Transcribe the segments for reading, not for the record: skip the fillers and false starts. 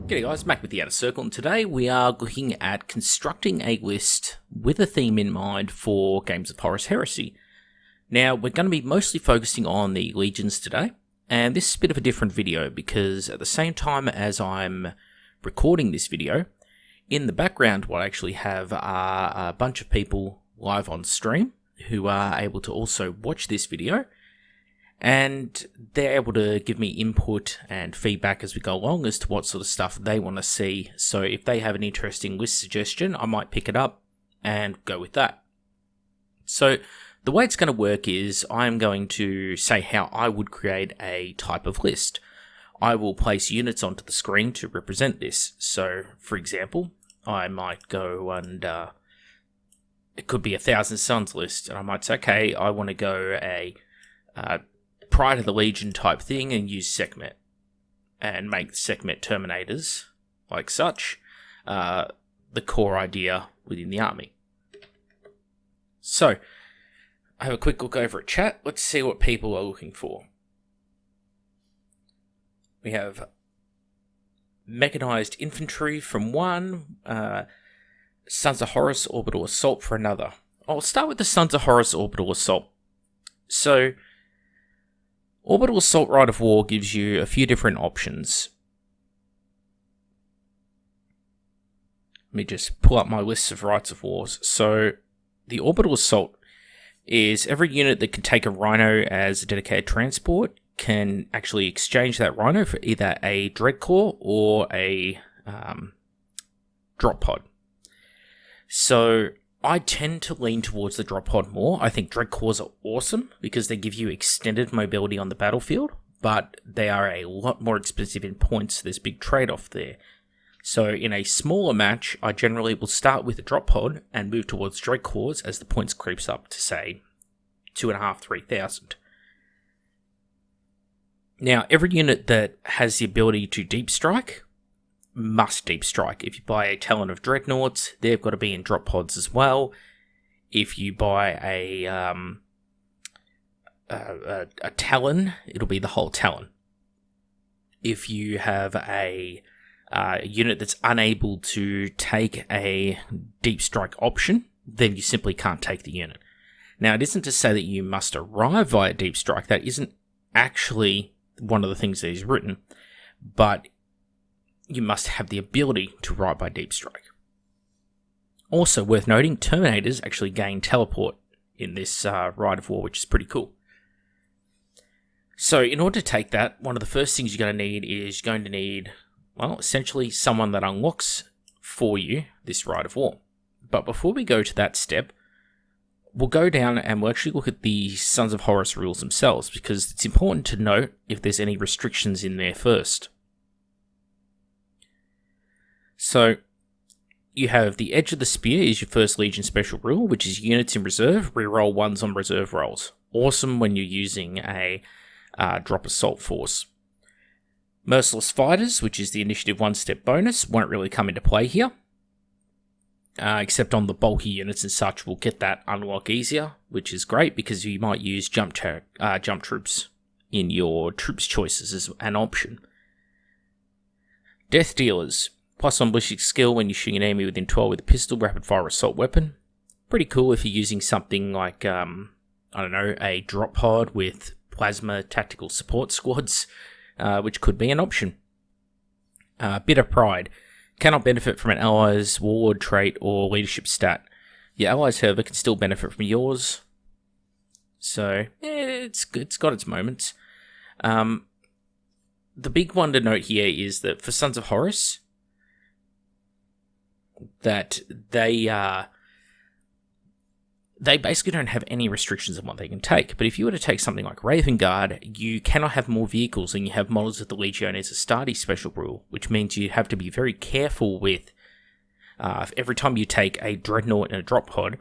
G'day guys, Mac with the Outer Circle, and today we are looking at constructing a list with a theme in mind for Games of Horus Heresy. Now, we're going to be mostly focusing on the legions today, and this is a bit of a different video because at the same time as I'm recording this video, in the background what I actually have are a bunch of people live on stream who are able to also watch this video, and they're able to give me input and feedback as we go along as to what sort of stuff they want to see. So if they have an interesting list suggestion, I might pick it up and go with that. So the way it's going to work is I'm going to say how I would create a type of list. I will place units onto the screen to represent this. So for example, I might go and it could be a Thousand Suns list, and I might say, okay, I want to go a Pride of the Legion type thing and use Sekhmet and make Sekhmet Terminators, like such, the core idea within the army. So, I have a quick look over at chat. Let's see what people are looking for. We have Mechanized Infantry from one, Sons of Horus Orbital Assault for another. I'll start with the Sons of Horus Orbital Assault. So, Orbital Assault Rite of War gives you a few different options. Let me just pull up my list of Rites of Wars. So, the Orbital Assault is every unit that can take a Rhino as a dedicated transport can actually exchange that Rhino for either a Dreadcore or a Drop Pod. So, I tend to lean towards the Drop Pod more. I think Dreadcores are awesome because they give you extended mobility on the battlefield, but they are a lot more expensive in points, so there's a big trade-off there. So in a smaller match, I generally will start with a Drop Pod and move towards Dreadcores as the points creeps up to, say, 2,500, 3,000. Now, every unit that has the ability to Deep Strike must Deep Strike. If you buy a Talon of Dreadnoughts, they've got to be in drop pods as well. If you buy a Talon, it'll be the whole Talon. If you have a unit that's unable to take a Deep Strike option, then you simply can't take the unit. Now, it isn't to say that you must arrive via Deep Strike. That isn't actually one of the things that is written, but you must have the ability to ride by Deep Strike. Also worth noting, Terminators actually gain teleport in this Rite of War, which is pretty cool. So in order to take that, one of the first things you're going to need, well, essentially someone that unlocks for you this Rite of War. But before we go to that step, we'll go down and we'll actually look at the Sons of Horus rules themselves, because it's important to note if there's any restrictions in there first. So, you have the Edge of the Spear is your first Legion special rule, which is units in reserve, reroll ones on reserve rolls. Awesome when you're using a drop assault force. Merciless Fighters, which is the initiative one-step bonus, won't really come into play here. Except on the bulky units and such, we'll get that unlock easier, which is great because you might use jump troops in your troops choices as an option. Death Dealers. Plus on ballistic skill when you're shooting an enemy within 12 with a pistol, rapid fire assault weapon. Pretty cool if you're using something like, I don't know, a drop pod with plasma tactical support squads, which could be an option. Bitter Pride. Cannot benefit from an ally's warlord trait or leadership stat. Your allies, however, can still benefit from yours. So, it's got its moments. The big one to note here is that for Sons of Horus, that they basically don't have any restrictions on what they can take. But if you were to take something like Raven Guard, you cannot have more vehicles than you have models of the Legiones Astartes special rule, which means you have to be very careful with every time you take a Dreadnought and a Drop Pod,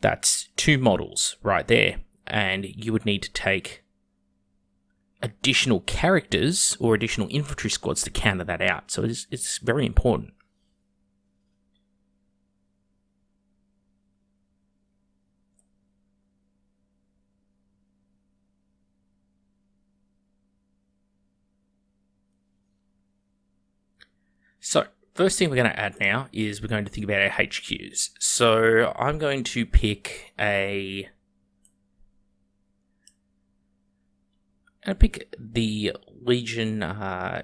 that's 2 models right there, and you would need to take additional characters or additional infantry squads to counter that out. So it's very important. So, first thing we're going to add now is we're going to think about our HQs. So, I'm going to pick the Legion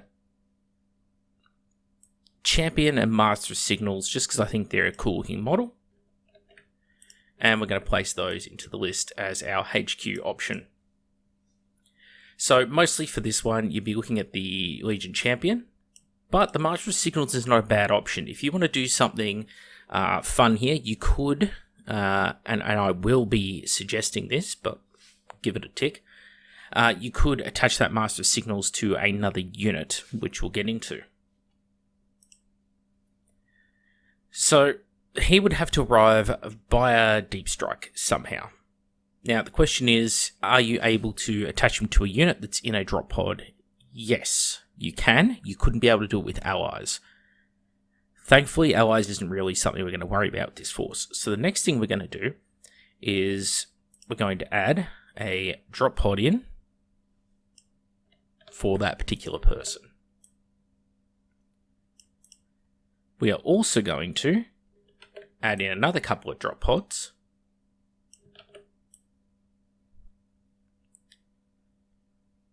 Champion and Master of Signals just because I think they're a cool looking model. And we're going to place those into the list as our HQ option. So mostly for this one, you'd be looking at the Legion Champion, but the Master of Signals is not a bad option. If you want to do something fun here, you could, and I will be suggesting this, but give it a tick, you could attach that Master of Signals to another unit, which we'll get into. So he would have to arrive via Deep Strike somehow. Now, the question is, are you able to attach him to a unit that's in a drop pod? Yes, you can. You couldn't be able to do it with allies. Thankfully, allies isn't really something we're going to worry about with this force. So the next thing we're going to do is we're going to add a drop pod in for that particular person. We are also going to add in another couple of drop pods.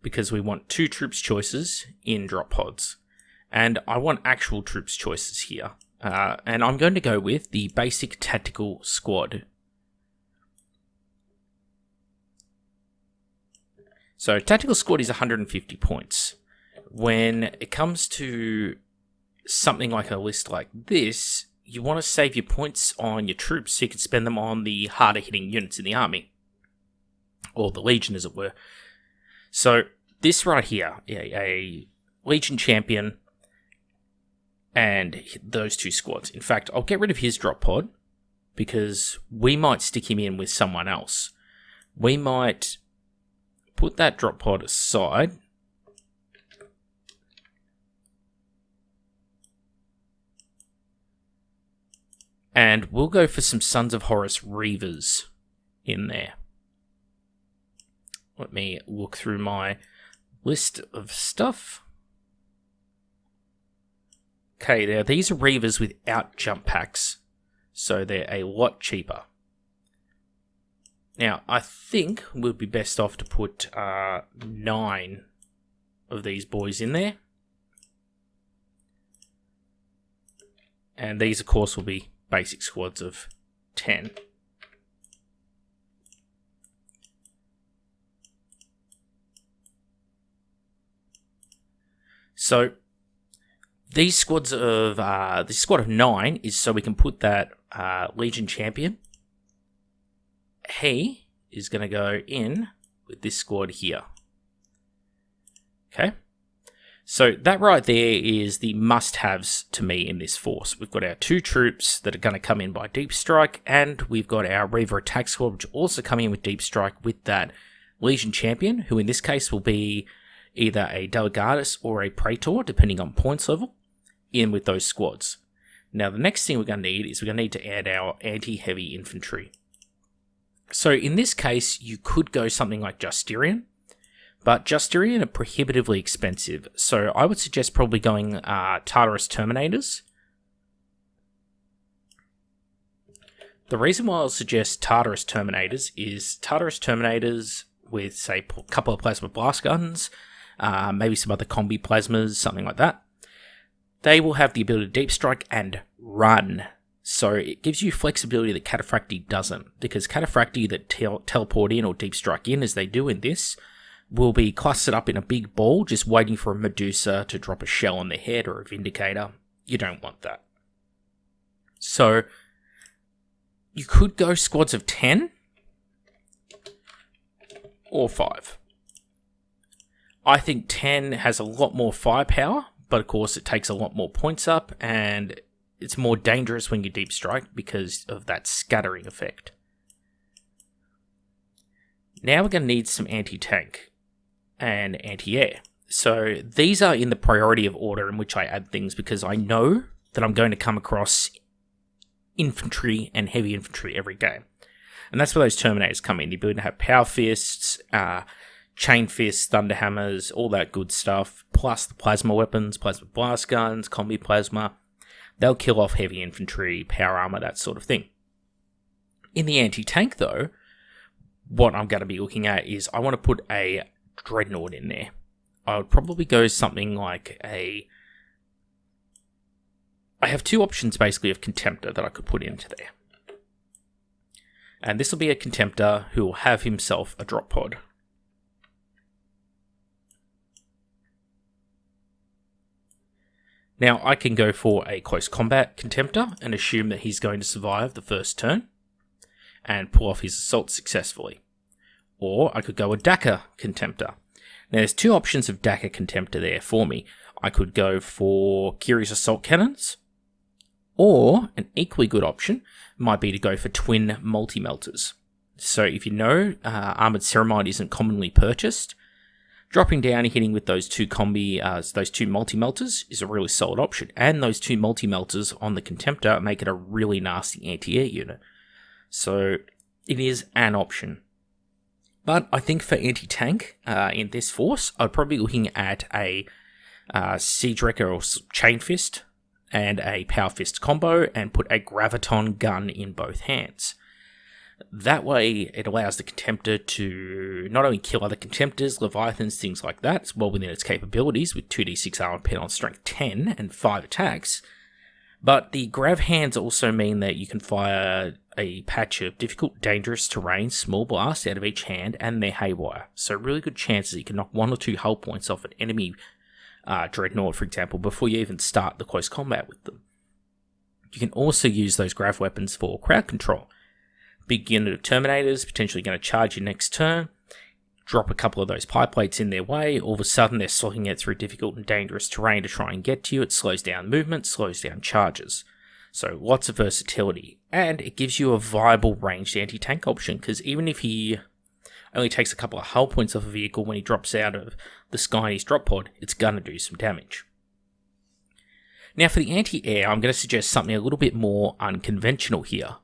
Because we want 2 troops choices in drop pods. And I want actual troops choices here. And I'm going to go with the basic tactical squad. So tactical squad is 150 points. When it comes to something like a list like this, you want to save your points on your troops so you can spend them on the harder hitting units in the army. Or the Legion, as it were. So this right here, a Legion Champion and those 2 squads. In fact, I'll get rid of his drop pod because we might stick him in with someone else. We might put that drop pod aside and we'll go for some Sons of Horus Reavers in there. Let me look through my list of stuff. Okay, now these are Reavers without jump packs, so they're a lot cheaper. Now, I think we'll be best off to put 9 of these boys in there. And these, of course, will be basic squads of 10. So these squads of this squad of 9 is so we can put that Legion Champion. He is going to go in with this squad here. Okay. So that right there is the must-haves to me in this force. We've got our 2 troops that are going to come in by Deep Strike, and we've got our Reaver Attack Squad, which also come in with Deep Strike with that Legion Champion, who in this case will be either a Delegatus or a Praetor, depending on points level, in with those squads. Now, the next thing we're going to need is we're going to need to add our anti-heavy infantry. So in this case, you could go something like Justinian, but Justinian are prohibitively expensive. So I would suggest probably going Tartarus Terminators. The reason why I'll suggest Tartarus Terminators is Tartarus Terminators with, say, a couple of plasma blast guns, maybe some other combi plasmas, something like that. They will have the ability to deep strike and run. So it gives you flexibility that Cataphracti doesn't, because Cataphracti that teleport in or deep strike in, as they do in this, will be clustered up in a big ball, just waiting for a Medusa to drop a shell on their head or a Vindicator. You don't want that. So you could go squads of 10 or 5. I think 10 has a lot more firepower, but of course it takes a lot more points up, and it's more dangerous when you deep strike because of that scattering effect. Now we're going to need some anti-tank and anti-air. So these are in the priority of order in which I add things, because I know that I'm going to come across infantry and heavy infantry every game. And that's where those Terminators come in. The ability to have Power Fists, chain fists, thunder hammers, all that good stuff, plus the plasma weapons, plasma blast guns, combi plasma. They'll kill off heavy infantry, power armor, that sort of thing. In the anti-tank, though, what I'm going to be looking at is I want to put a dreadnought in there. I would probably go something like a... I have two options, basically, of Contemptor that I could put into there. And this will be a Contemptor who will have himself a drop pod. Now, I can go for a close combat Contemptor and assume that he's going to survive the first turn and pull off his assault successfully. Or I could go a Dakka Contemptor. Now, there's two options of Dakka Contemptor there for me. I could go for Kiri's Assault Cannons, or an equally good option might be to go for twin multi-melters. So if you know, Armoured Ceramide isn't commonly purchased, dropping down and hitting with those two those two multi-melters is a really solid option. And those two multi-melters on the Contemptor make it a really nasty anti-air unit. So it is an option. But I think for anti-tank in this force, I'd probably be looking at a Siege Wrecker or Chain Fist and a Power Fist combo and put a Graviton gun in both hands. That way, it allows the Contemptor to not only kill other Contemptors, Leviathans, things like that, it's well within its capabilities with 2d6 armor pen on strength 10 and 5 attacks, but the Grav hands also mean that you can fire a patch of difficult, dangerous terrain, small blasts out of each hand, and they're haywire. So really good chances you can knock 1 or 2 hull points off an enemy Dreadnought, for example, before you even start the close combat with them. You can also use those Grav weapons for crowd control. Big unit of Terminators, potentially going to charge you next turn, drop a couple of those pie plates in their way, all of a sudden they're slotting it through difficult and dangerous terrain to try and get to you. It slows down movement, slows down charges. So lots of versatility, and it gives you a viable ranged anti-tank option, because even if he only takes a couple of hull points off a vehicle when he drops out of the sky in his drop pod, it's going to do some damage. Now for the anti-air, I'm going to suggest something a little bit more unconventional here.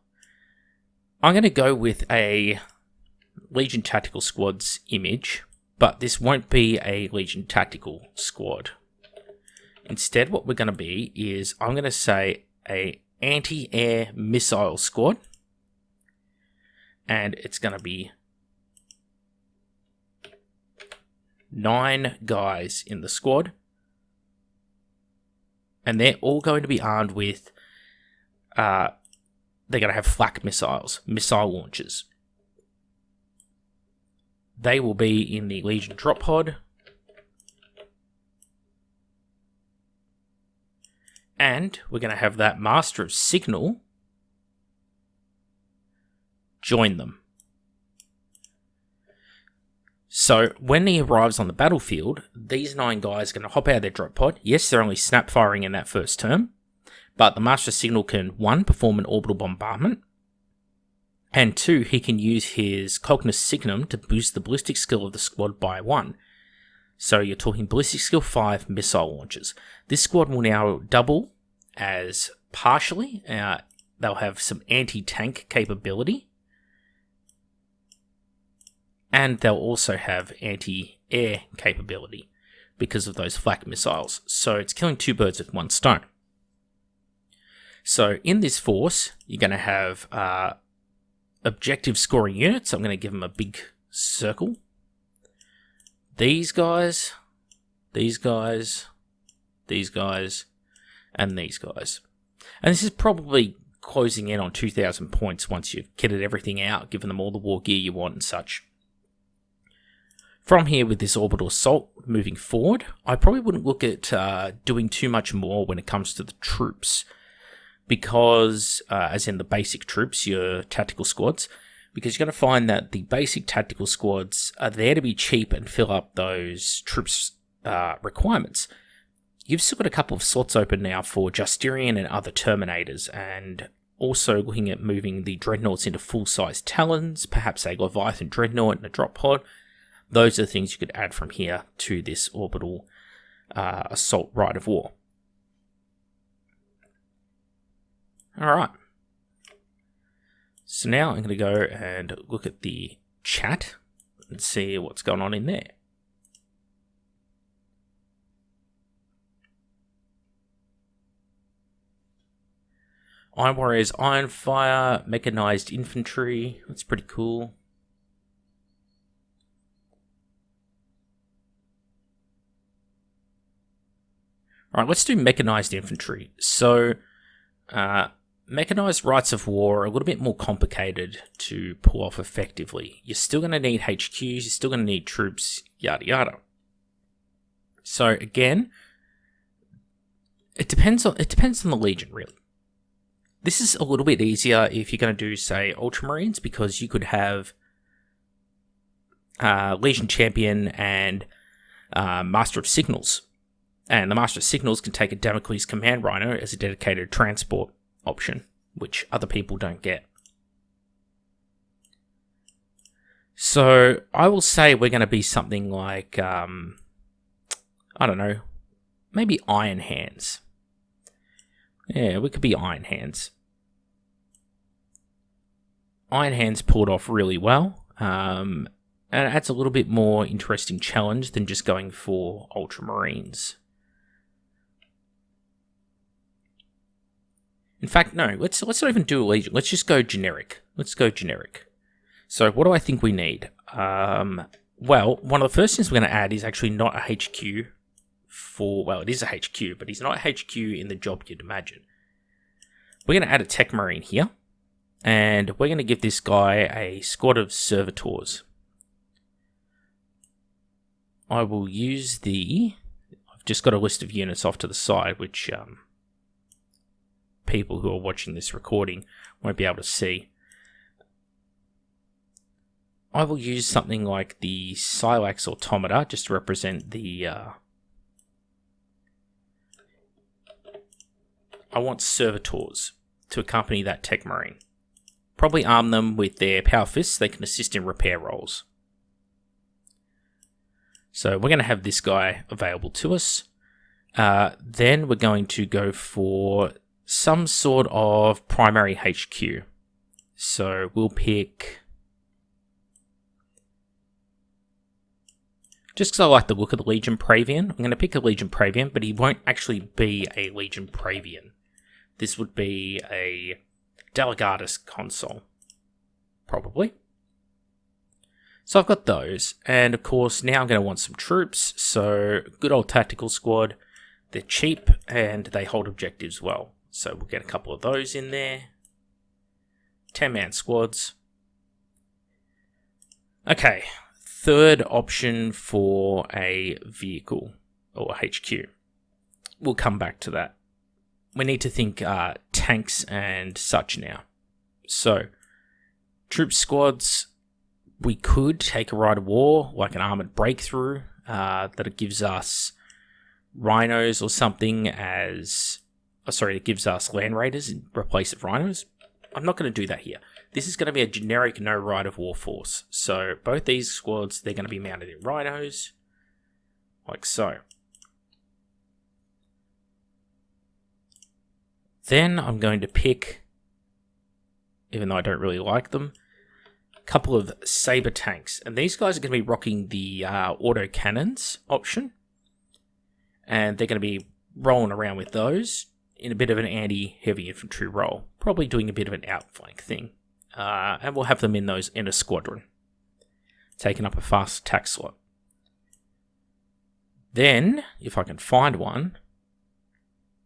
I'm going to go with a Legion Tactical Squad's image, but this won't be a Legion Tactical Squad. Instead, what we're going to be is, I'm going to say a anti-air missile squad, and it's going to be 9 guys in the squad, and they're all going to be armed with they're going to have flak missiles, missile launchers. They will be in the Legion drop pod, and we're going to have that Master of Signal join them. So when he arrives on the battlefield, these 9 guys are going to hop out of their drop pod. Yes, they're only snap firing in that first turn, but the Master of Signal can, 1, perform an orbital bombardment, and 2, he can use his Cognus Signum to boost the ballistic skill of the squad by 1. So you're talking ballistic skill 5 missile launchers. This squad will now double as partially, they'll have some anti-tank capability, and they'll also have anti-air capability because of those flak missiles. So it's killing 2 birds with 1 stone. So in this force, you're going to have objective scoring units. I'm going to give them a big circle. These guys, these guys, these guys, and these guys. And this is probably closing in on 2,000 points once you've kitted everything out, given them all the war gear you want and such. From here, with this orbital assault moving forward, I probably wouldn't look at doing too much more when it comes to the troops, because, as in the basic troops, your tactical squads, because you're going to find that the basic tactical squads are there to be cheap and fill up those troops' requirements. You've still got a couple of slots open now for Justinian and other Terminators, and also looking at moving the Dreadnoughts into full-size Talons, perhaps a Leviathan Dreadnought and a drop pod. Those are the things you could add from here to this orbital assault rite of war. Alright. So now I'm going to go and look at the chat. Let's see what's going on in there. Iron Warriors, Iron Fire, Mechanized Infantry. That's pretty cool. Alright, let's do Mechanized Infantry. So, Mechanized Rights of War are a little bit more complicated to pull off effectively. You're still going to need HQs, you're still going to need troops, yada yada. So again, it depends on the Legion, really. This is a little bit easier if you're going to do, say, Ultramarines, because you could have Legion Champion and Master of Signals. And the Master of Signals can take a Damocles Command Rhino as a dedicated transport option, which other people don't get. So I will say we're going to be something like, I don't know, maybe Iron Hands. Yeah, we could be Iron Hands. Iron Hands pulled off really well, and it adds a little bit more interesting challenge than just going for Ultramarines. In fact, no, let's not even do a Legion. Let's just go generic. Let's go generic. So what do I think we need? Well, one of the first things we're going to add is actually not a HQ for... Well, it is a HQ, but he's not a HQ in the job you'd imagine. We're going to add a Tech Marine here. And we're going to give this guy a squad of servitors. I will use the... I've just got a list of units off to the side, which... people who are watching this recording won't be able to see. I will use something like the Silex Automata just to represent the... I want servitors to accompany that Tech Marine. Probably arm them with their Power Fists, they can assist in repair rolls. So we're going to have this guy available to us. Then we're going to go for some sort of primary HQ. So we'll pick... Just because I like the look of the Legion Praevian, I'm going to pick a Legion Praevian, but he won't actually be a Legion Praevian. This would be a Delegatus Consul, probably. So I've got those, and of course now I'm going to want some troops, so good old tactical squad. They're cheap, and they hold objectives well. So we'll get a couple of those in there. 10-man squads. Okay, third option for a vehicle, or HQ. We'll come back to that. We need to think tanks and such now. So, troop squads, we could take a Rite of War, like an Armoured Breakthrough, that it gives us rhinos or something as... it gives us Land Raiders in place of rhinos. I'm not going to do that here. This is going to be a generic no Rite of War force. So, both these squads, they're going to be mounted in rhinos, like so. Then I'm going to pick, even though I don't really like them, a couple of saber tanks. And these guys are going to be rocking the auto cannons option. And they're going to be rolling around with those in a bit of an anti-heavy infantry role. Probably doing a bit of an outflank thing. And we'll have them in a squadron. Taking up a fast attack slot. Then, if I can find one...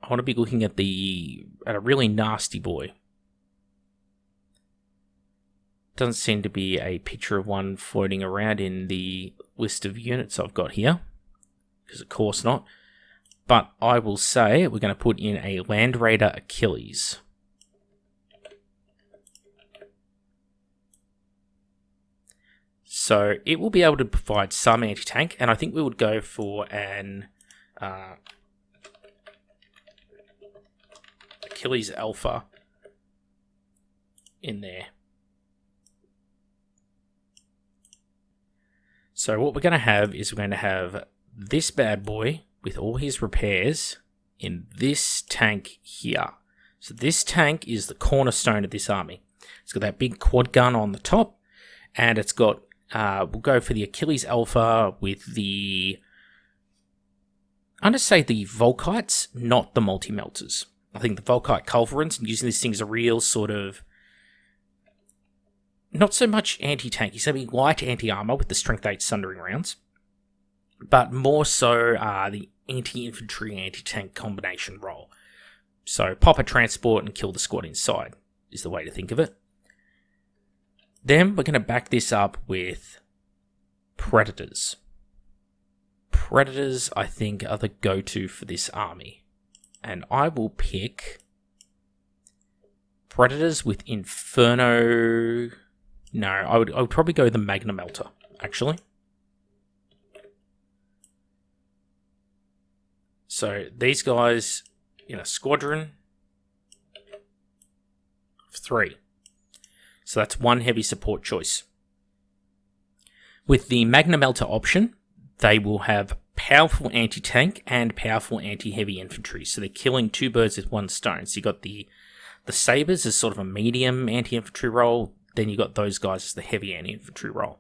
I want to be looking at a really nasty boy. Doesn't seem to be a picture of one floating around in the list of units I've got here. Because of course not. But I will say we're going to put in a Land Raider Achilles. So it will be able to provide some anti-tank. And I think we would go for an... Achilles Alpha in there. So what we're going to have is we're going to have this bad boy with all his repairs in this tank here. So this tank is the cornerstone of this army. It's got that big quad gun on the top, and it's got we'll go for the Achilles Alpha with the... I'm going to say the Volkites, not the Multi-Melters. I think the Volkite Culverins, and using this thing as a real sort of... Not so much anti-tank, he's having light anti-armor with the Strength 8 Sundering Rounds, but more so the anti-infantry, anti-tank combination role. So pop a transport and kill the squad inside is the way to think of it. Then we're going to back this up with Predators. Predators, I think, are the go-to for this army. And I will pick Predators with Inferno... No, I would probably go the Magna Melter, actually. So these guys in a squadron of 3. So that's 1 heavy support choice. With the Magna Melter option, they will have powerful anti-tank and powerful anti-heavy infantry. So they're killing 2 birds with 1 stone. So you got the Sabres as sort of a medium anti-infantry role. Then you got those guys as the heavy anti-infantry role.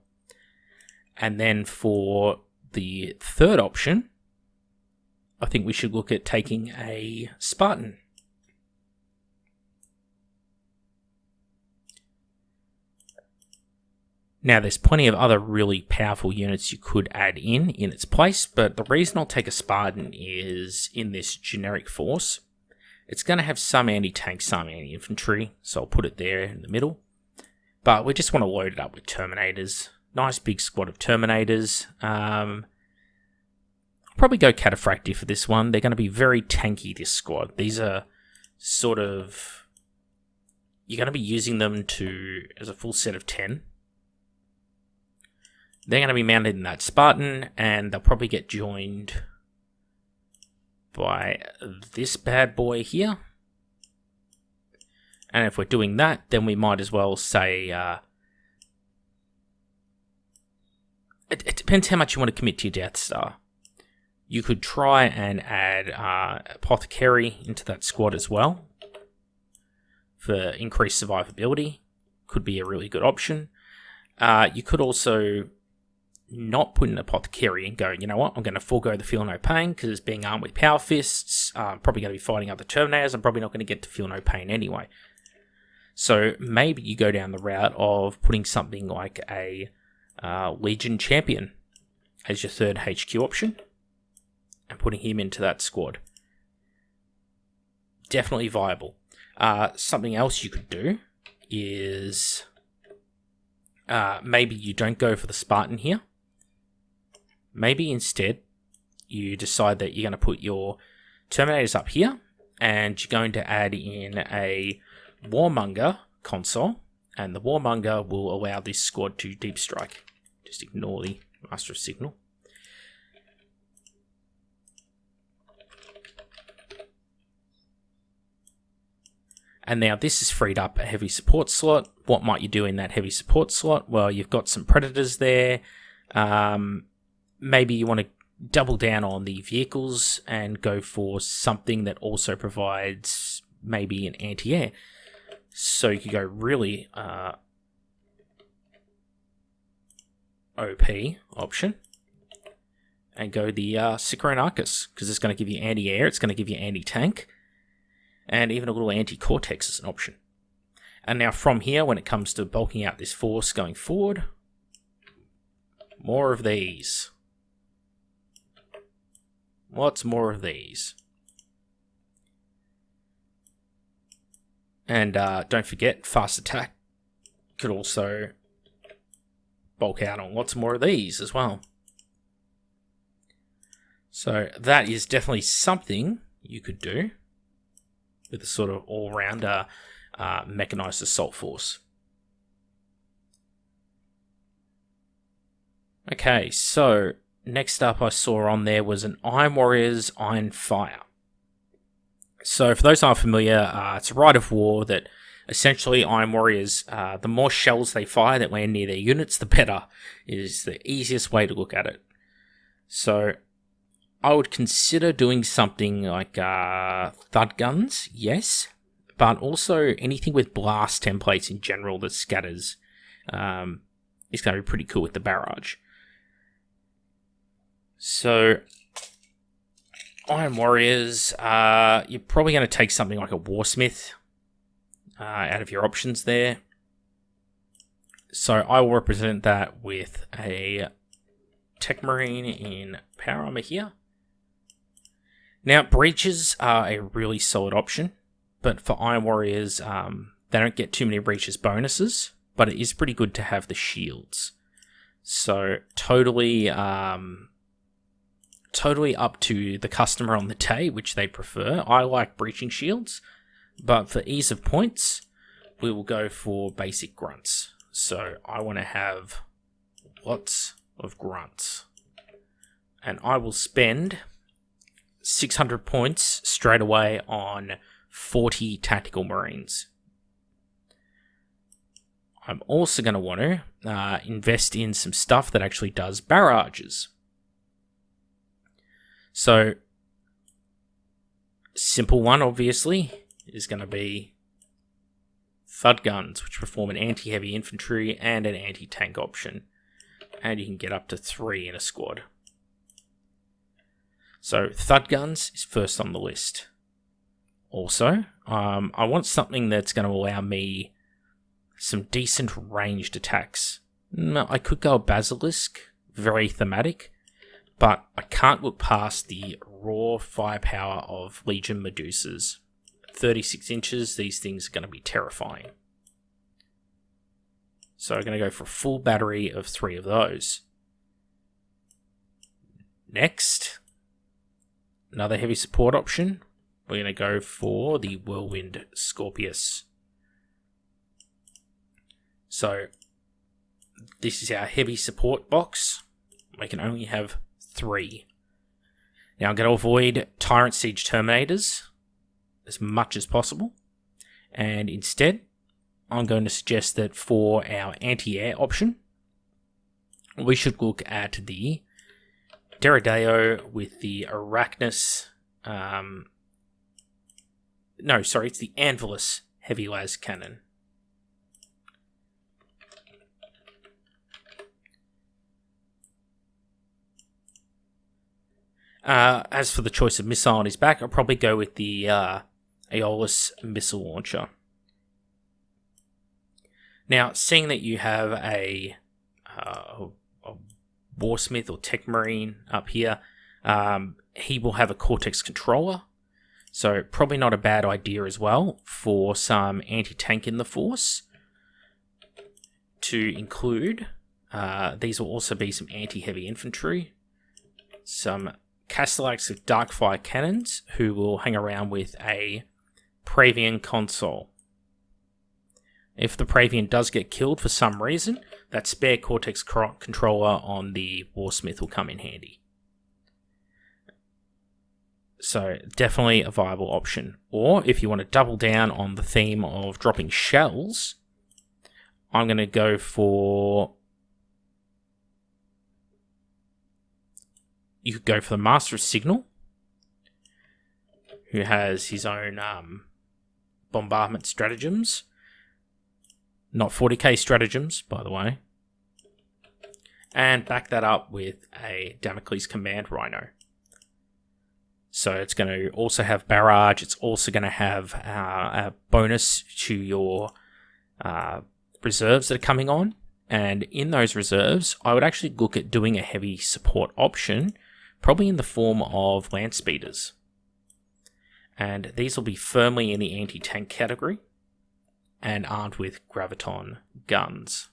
And then for the third option, I think we should look at taking a Spartan. Now, there's plenty of other really powerful units you could add in its place, but the reason I'll take a Spartan is in this generic force. It's going to have some anti-tank, some anti-infantry, so I'll put it there in the middle. But we just want to load it up with Terminators. Nice big squad of Terminators. I'll probably go Cataphracti for this one. They're going to be very tanky, this squad. These are sort of... You're going to be using them as a full set of 10. They're going to be mounted in that Spartan, and they'll probably get joined by this bad boy here. And if we're doing that, then we might as well say... It depends how much you want to commit to your Death Star. You could try and add Apothecary into that squad as well for increased survivability. Could be a really good option. You could also not put an Apothecary and go, you know what, I'm going to forego the Feel No Pain because being armed with Power Fists, I'm probably going to be fighting other Terminators. I'm probably not going to get to Feel No Pain anyway. So maybe you go down the route of putting something like a Legion Champion as your third HQ option and putting him into that squad. Definitely viable. Something else you could do is maybe you don't go for the Spartan here. Maybe instead you decide that you're going to put your Terminators up here and you're going to add in a Warmonger console, and the Warmonger will allow this squad to deep strike. Just ignore the Master of Signal. And now this has freed up a heavy support slot. What might you do in that heavy support slot? Well, you've got some Predators there. Maybe you want to double down on the vehicles and go for something that also provides maybe an anti-air. So you could go really OP option and go the Sicaronarchus, because it's going to give you anti-air, it's going to give you anti-tank, and even a little anti-cortex is an option. And now from here, when it comes to bulking out this force going forward, more of these. Lots more of these. And don't forget, fast attack could also bulk out on lots more of these as well. So that is definitely something you could do with a sort of all-rounder mechanized assault force. Okay, so next up I saw on there was an Iron Warriors Iron Fire. So for those who aren't familiar, it's a rite of war that essentially Iron Warriors, the more shells they fire that land near their units, the better, is the easiest way to look at it. So I would consider doing something like thud guns, yes, but also anything with blast templates in general that scatters. is going to be pretty cool with the barrage. So, Iron Warriors, you're probably going to take something like a Warsmith out of your options there. So I will represent that with a Tech Marine in Power Armor here. Now, Breaches are a really solid option, but for Iron Warriors, they don't get too many Breaches bonuses, but it is pretty good to have the shields. So totally up to the customer on the day, which they prefer. I like breaching shields, but for ease of points, we will go for basic grunts. So I want to have lots of grunts. And I will spend 600 points straight away on 40 tactical marines. I'm also going to want to invest in some stuff that actually does barrages. So, simple one, obviously, is going to be Thud Guns, which perform an anti-heavy infantry and an anti-tank option. And you can get up to 3 in a squad. So, Thud Guns is first on the list. Also, I want something that's going to allow me some decent ranged attacks. I could go a Basilisk, very thematic, but I can't look past the raw firepower of Legion Medusas. 36 inches, these things are going to be terrifying. So I'm going to go for a full battery of 3 of those. Next, another heavy support option. We're going to go for the Whirlwind Scorpius. So, this is our heavy support box. We can only have 3. Now I'm going to avoid Tyrant Siege Terminators as much as possible. And instead, I'm going to suggest that for our anti-air option, we should look at the Derideo with the Arachnus... it's the Anvilus Heavy Las Cannon. As for the choice of missile on his back, I'll probably go with the Aeolus missile launcher. Now, seeing that you have a Warsmith or Tech Marine up here, he will have a Cortex controller, so probably not a bad idea as well for some anti-tank in the force to include. These will also be some anti-heavy infantry, some Castellax of Darkfire Cannons, who will hang around with a Praevian console. If the Praevian does get killed for some reason, that spare Cortex controller on the Warsmith will come in handy. So, definitely a viable option. Or, if you want to double down on the theme of dropping shells, I'm going to go for... You could go for the Master of Signal, who has his own bombardment stratagems. Not 40k stratagems, by the way. And back that up with a Damocles Command Rhino. So it's going to also have barrage. It's also going to have a bonus to your reserves that are coming on. And in those reserves, I would actually look at doing a heavy support option, probably in the form of land speeders. And these will be firmly in the anti-tank category and armed with graviton guns.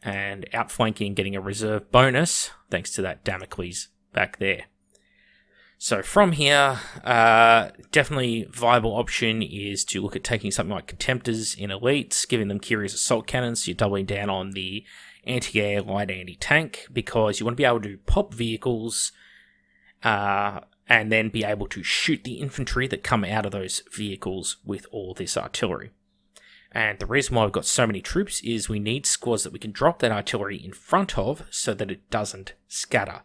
And outflanking and getting a reserve bonus thanks to that Damocles back there. So from here, definitely viable option is to look at taking something like Contemptors in elites, giving them Curious Assault Cannons, so you're doubling down on the anti-air, light anti-tank, because you want to be able to pop vehicles and then be able to shoot the infantry that come out of those vehicles with all this artillery. And the reason why we've got so many troops is we need squads that we can drop that artillery in front of so that it doesn't scatter.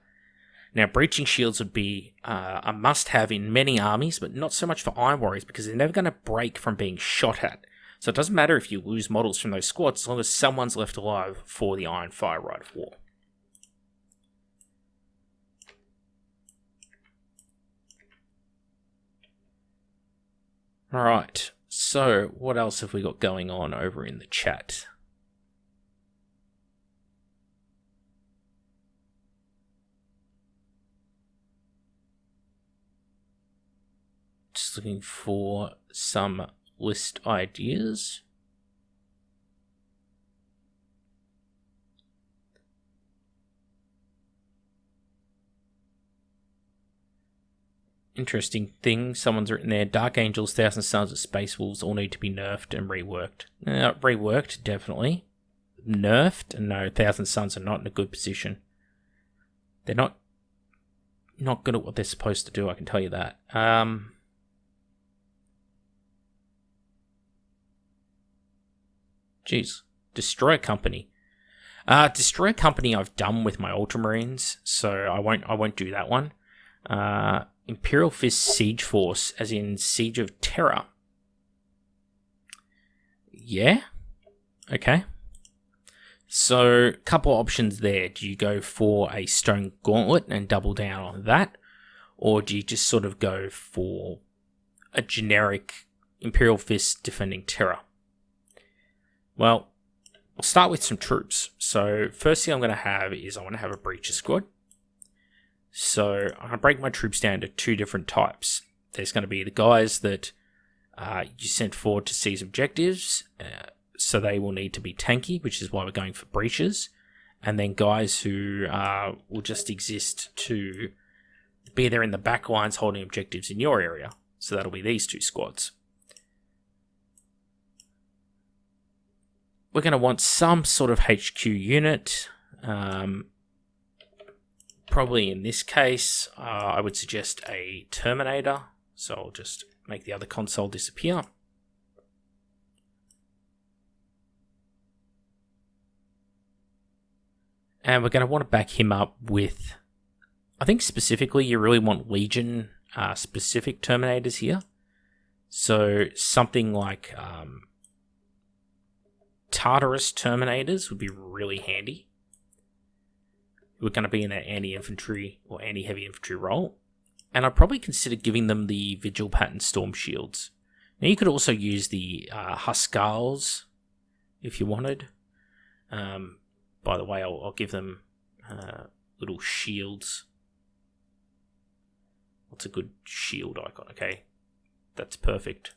Now, breaching shields would be a must-have in many armies, but not so much for Iron Warriors because they're never going to break from being shot at. So it doesn't matter if you lose models from those squads as long as someone's left alive for the Iron Fire Right of War. Alright, so what else have we got going on over in the chat? Just looking for some list ideas. Interesting thing, someone's written there, Dark Angels, Thousand Sons of Space Wolves all need to be nerfed and reworked. Reworked, definitely. Nerfed? No, Thousand Sons are not in a good position. They're not good at what they're supposed to do, I can tell you that. Jeez. Destroyer Company. Destroyer Company I've done with my Ultramarines, so I won't do that one. Imperial Fists Siege Force, as in Siege of Terror. Yeah? Okay. So, couple options there. Do you go for a Stone Gauntlet and double down on that? Or do you just sort of go for a generic Imperial Fist defending Terror? Well, we'll start with some troops. So, first thing I'm going to have is I want to have a Breacher Squad. So I'm going to break my troops down to two different types. There's going to be the guys that you send forward to seize objectives, so they will need to be tanky, which is why we're going for breaches. And then guys who will just exist to be there in the back lines holding objectives in your area. So that'll be these two squads. We're going to want some sort of HQ unit. Probably in this case, I would suggest a Terminator. So I'll just make the other console disappear. And we're going to want to back him up with, I think specifically you really want Legion specific Terminators here. So something like Tartarus Terminators would be really handy. We're going to be in an anti-infantry or anti-heavy infantry role. And I'd probably consider giving them the Vigil Pattern Storm Shields. Now you could also use the Huskars if you wanted. By the way, I'll give them little shields. What's a good shield icon? Okay, that's perfect.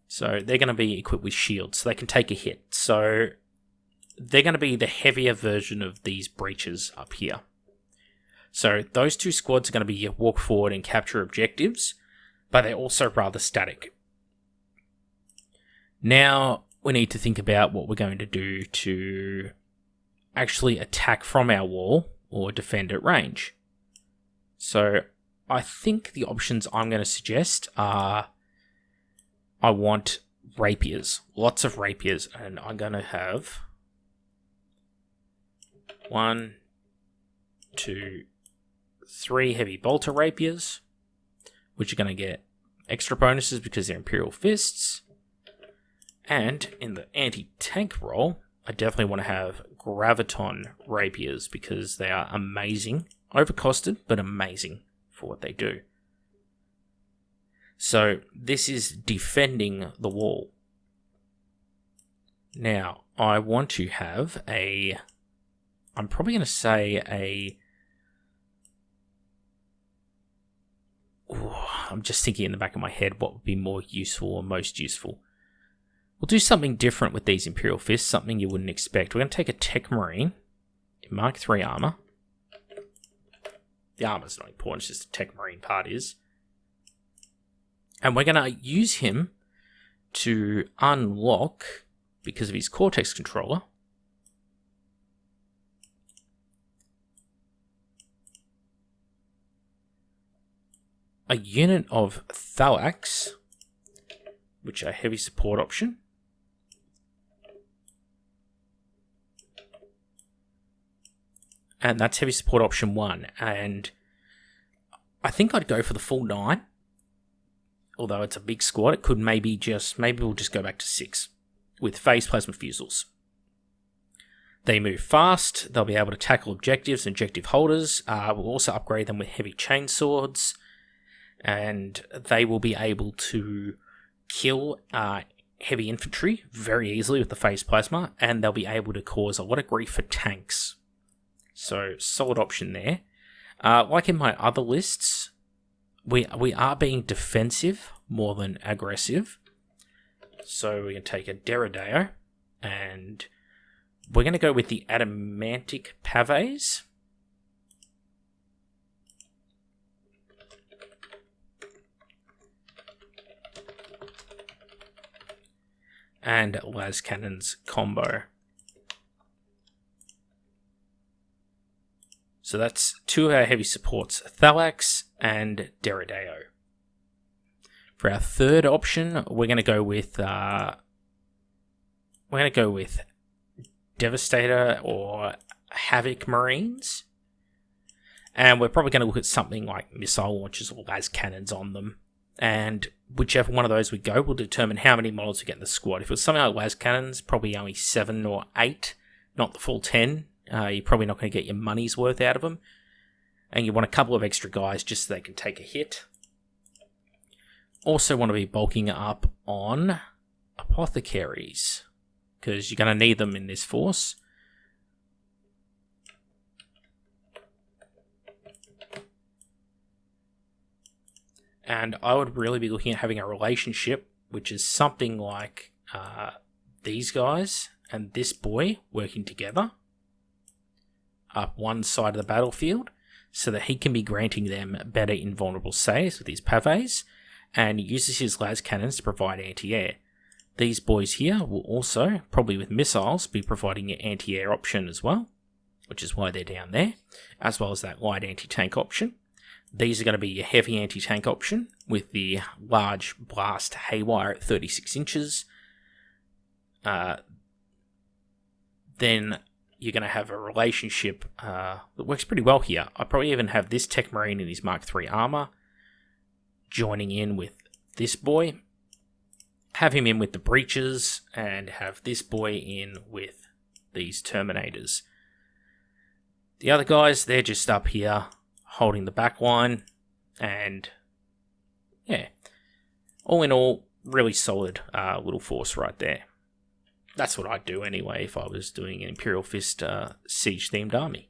So they're going to be equipped with shields, so they can take a hit. So they're going to be the heavier version of these breaches up here. So those two squads are going to be walk forward and capture objectives, but they're also rather static. Now we need to think about what we're going to do to actually attack from our wall or defend at range. So I think the options I'm going to suggest are, I want rapiers, lots of rapiers, and I'm going to have 1, 2, 3 heavy bolter rapiers, which are going to get extra bonuses because they're Imperial Fists. And in the anti-tank role, I definitely want to have graviton rapiers because they are amazing, overcosted, but amazing for what they do. So this is defending the wall. Now, I want to have I'm probably going to say I'm just thinking in the back of my head what would be more useful or most useful. We'll do something different with these Imperial Fists, something you wouldn't expect. We're going to take a Tech Marine in Mark III armor. The armor's not important, it's just the Tech Marine part is. And we're going to use him to unlock, because of his Cortex controller, a unit of Thalax, which are heavy support option. And that's heavy support option 1. And I think I'd go for the full 9. although it's a big squad, it could maybe we'll just go back to 6 with phased plasma fusils. They move fast, they'll be able to tackle objectives and objective holders. We'll also upgrade them with heavy chainswords, and they will be able to kill heavy infantry very easily with the phased plasma, and they'll be able to cause a lot of grief for tanks. So, solid option there. Like in my other lists, we are being defensive more than aggressive. So we can take a Derrideo, and we're going to go with the Adamantic Pavés. And Las Cannons combo. So that's 2 of our heavy supports, Thalax and Derrideo. For our third option, we're going to go with Devastator or Havoc Marines, and we're probably going to look at something like missile launchers or las cannons on them. And whichever one of those we go will determine how many models we get in the squad. If it's something like las cannons, probably only 7 or 8, not the full 10. You're probably not going to get your money's worth out of them, and you want a couple of extra guys just so they can take a hit. Also want to be bulking up on apothecaries, because you're going to need them in this force. And I would really be looking at having a relationship, which is something like these guys and this boy working together up one side of the battlefield, so that he can be granting them better invulnerable saves with his pavés, and uses his las cannons to provide anti-air. These boys here will also, probably with missiles, be providing an anti-air option as well, which is why they're down there, as well as that light anti-tank option. These are going to be your heavy anti-tank option with the large blast haywire at 36 inches. Then you're going to have a relationship that works pretty well here. I probably even have this Tech Marine in his Mark III armor joining in with this boy. Have him in with the breaches, and have this boy in with these Terminators. The other guys, they're just up here holding the back line, and yeah, all in all, really solid little force right there. That's what I'd do anyway if I was doing an Imperial Fist siege themed army.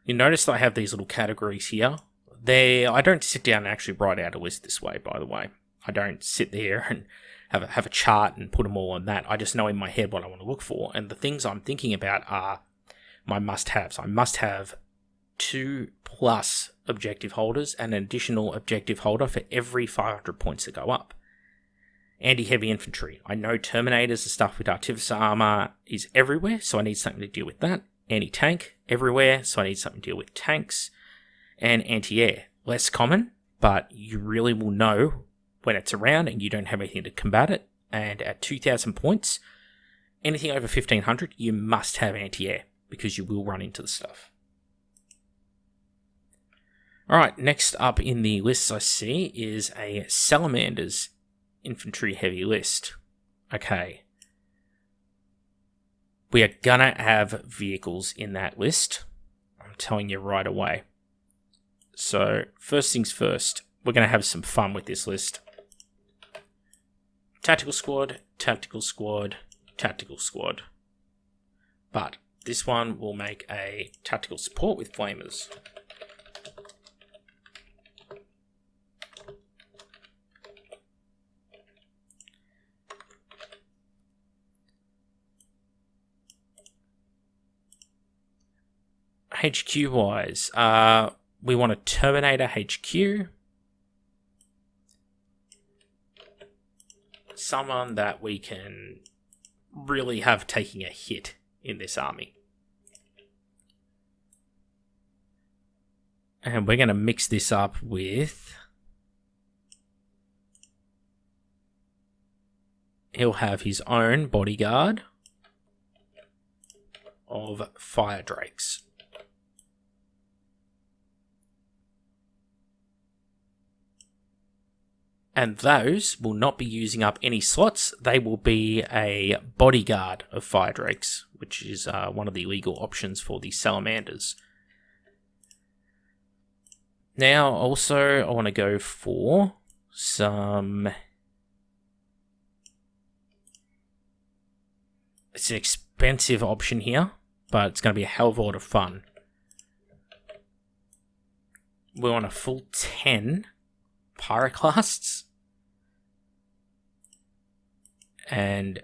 You notice that I have these little categories here. I don't sit down and actually write out a list this way, by the way. I don't sit there and have a chart and put them all on that. I just know in my head what I want to look for, and the things I'm thinking about are my must-haves. I must have 2+ objective holders and an additional objective holder for every 500 points that go up. Anti-heavy infantry. I know Terminators, the stuff with Artificer armor, is everywhere, so I need something to deal with that. Anti-tank, everywhere, so I need something to deal with tanks. And anti-air, less common, but you really will know when it's around and you don't have anything to combat it. And at 2,000 points, anything over 1,500, you must have anti-air, because you will run into the stuff. Alright, next up in the lists I see is a Salamanders infantry heavy list. Okay. We are gonna have vehicles in that list. I'm telling you right away. So, first things first, we're gonna have some fun with this list. Tactical squad, tactical squad, tactical squad. But this one will make a tactical support with flamers. HQ wise, we want a Terminator HQ. Someone that we can really have taking a hit in this army. And we're going to mix this up with... He'll have his own bodyguard of Fire Drakes. And those will not be using up any slots. They will be a bodyguard of fire drakes, which is one of the legal options for the Salamanders. Now, also, I want to go for some... It's an expensive option here, but it's going to be a hell of a lot of fun. We want a full 10 pyroclasts. And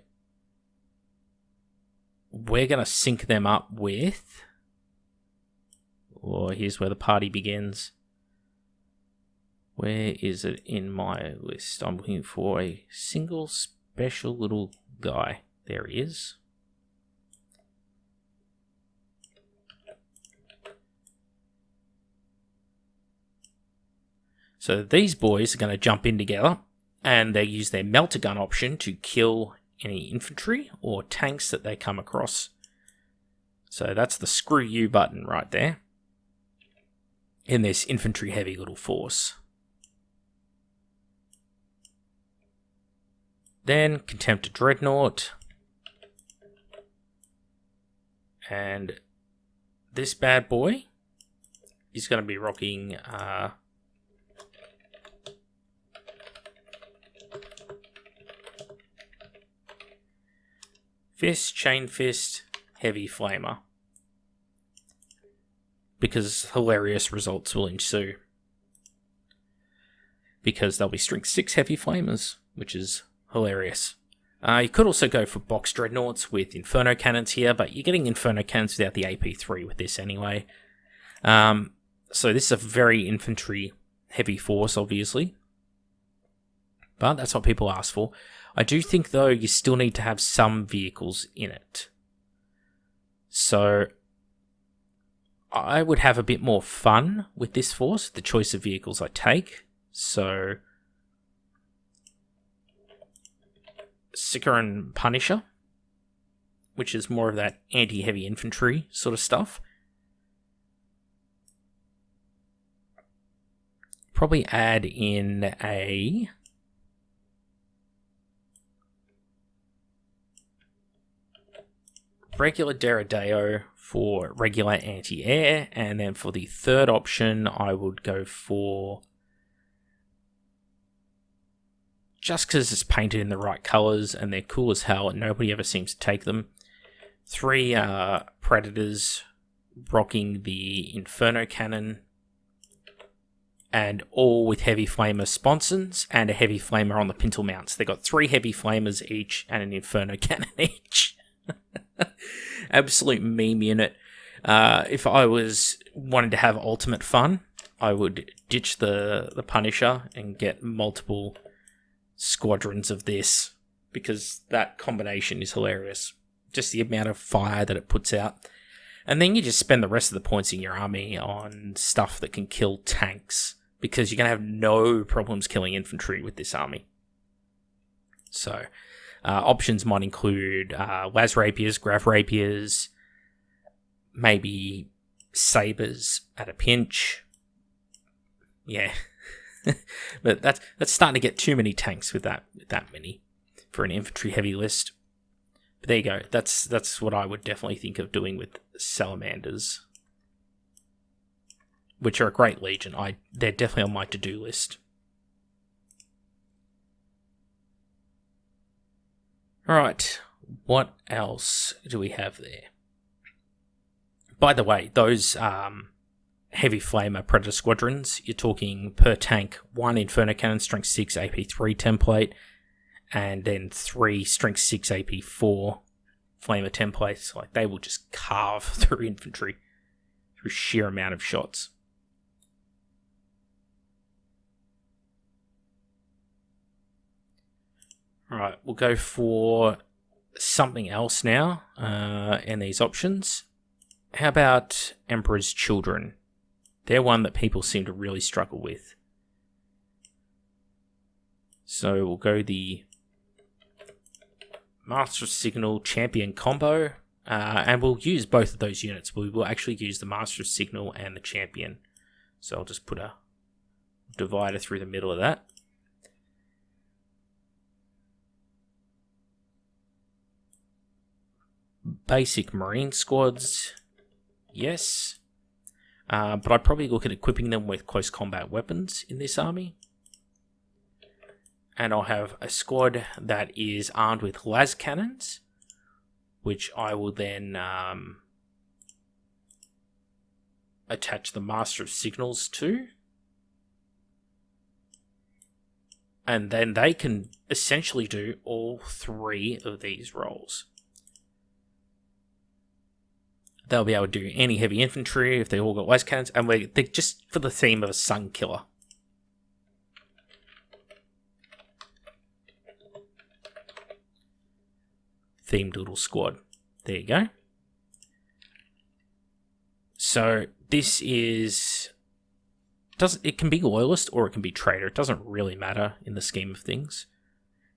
we're going to sync them up with... Oh, here's where the party begins. Where is it in my list? I'm looking for a single special little guy. There he is. So these boys are going to jump in together, and they use their melter gun option to kill any infantry or tanks that they come across. So that's the screw you button right there in this infantry heavy little force. Then Contemptor Dreadnought. And this bad boy is going to be rocking Fist, Chain Fist, Heavy Flamer. Because hilarious results will ensue. Because there'll be Strength 6 Heavy Flamers, which is hilarious. You could also go for box dreadnoughts with Inferno Cannons here, but you're getting Inferno Cannons without the AP3 with this anyway. So this is a very infantry heavy force, obviously. But that's what people ask for. I do think, though, you still need to have some vehicles in it. So I would have a bit more fun with this force, the choice of vehicles I take. So Seeker and Punisher, which is more of that anti-heavy infantry sort of stuff. Probably add in a regular Deredeo for regular anti-air, and then for the third option I would go for, just because it's painted in the right colours and they're cool as hell and nobody ever seems to take them, 3 Predators rocking the Inferno Cannon, and all with Heavy Flamer sponsons and a Heavy Flamer on the pintle mounts. They got 3 Heavy Flamers each and an Inferno Cannon each. Absolute meme unit. If I was wanting to have ultimate fun, I would ditch the Punisher and get multiple squadrons of this, because that combination is hilarious. Just the amount of fire that it puts out. And then you just spend the rest of the points in your army on stuff that can kill tanks, because you're going to have no problems killing infantry with this army. So options might include Las Rapiers, Grav Rapiers, maybe Sabres at a pinch. Yeah. But that's starting to get too many tanks with that many for an infantry heavy list. But there you go. That's what I would definitely think of doing with Salamanders, which are a great legion. They're definitely on my to-do list. Alright, what else do we have there? By the way, those Heavy Flamer Predator Squadrons, you're talking per tank 1 Inferno Cannon, Strength 6 AP3 template, and then 3 Strength 6 AP4 Flamer templates. Like, they will just carve through infantry through sheer amount of shots. Alright, we'll go for something else now in these options. How about Emperor's Children? They're one that people seem to really struggle with. So we'll go the Master Signal Champion combo, and we'll use both of those units. We will actually use the Master Signal and the Champion. So I'll just put a divider through the middle of that. basic Marine squads, yes. But I'd probably look at equipping them with close combat weapons in this army. And I'll have a squad that is armed with las cannons, which I will then attach the Master of Signals to. And then they can essentially do all three of these roles. They'll be able to do any heavy infantry if they all got las cannons, and they're just for the theme of a sun killer. Themed little squad. There you go. So this is... it can be loyalist or it can be traitor. It doesn't really matter in the scheme of things.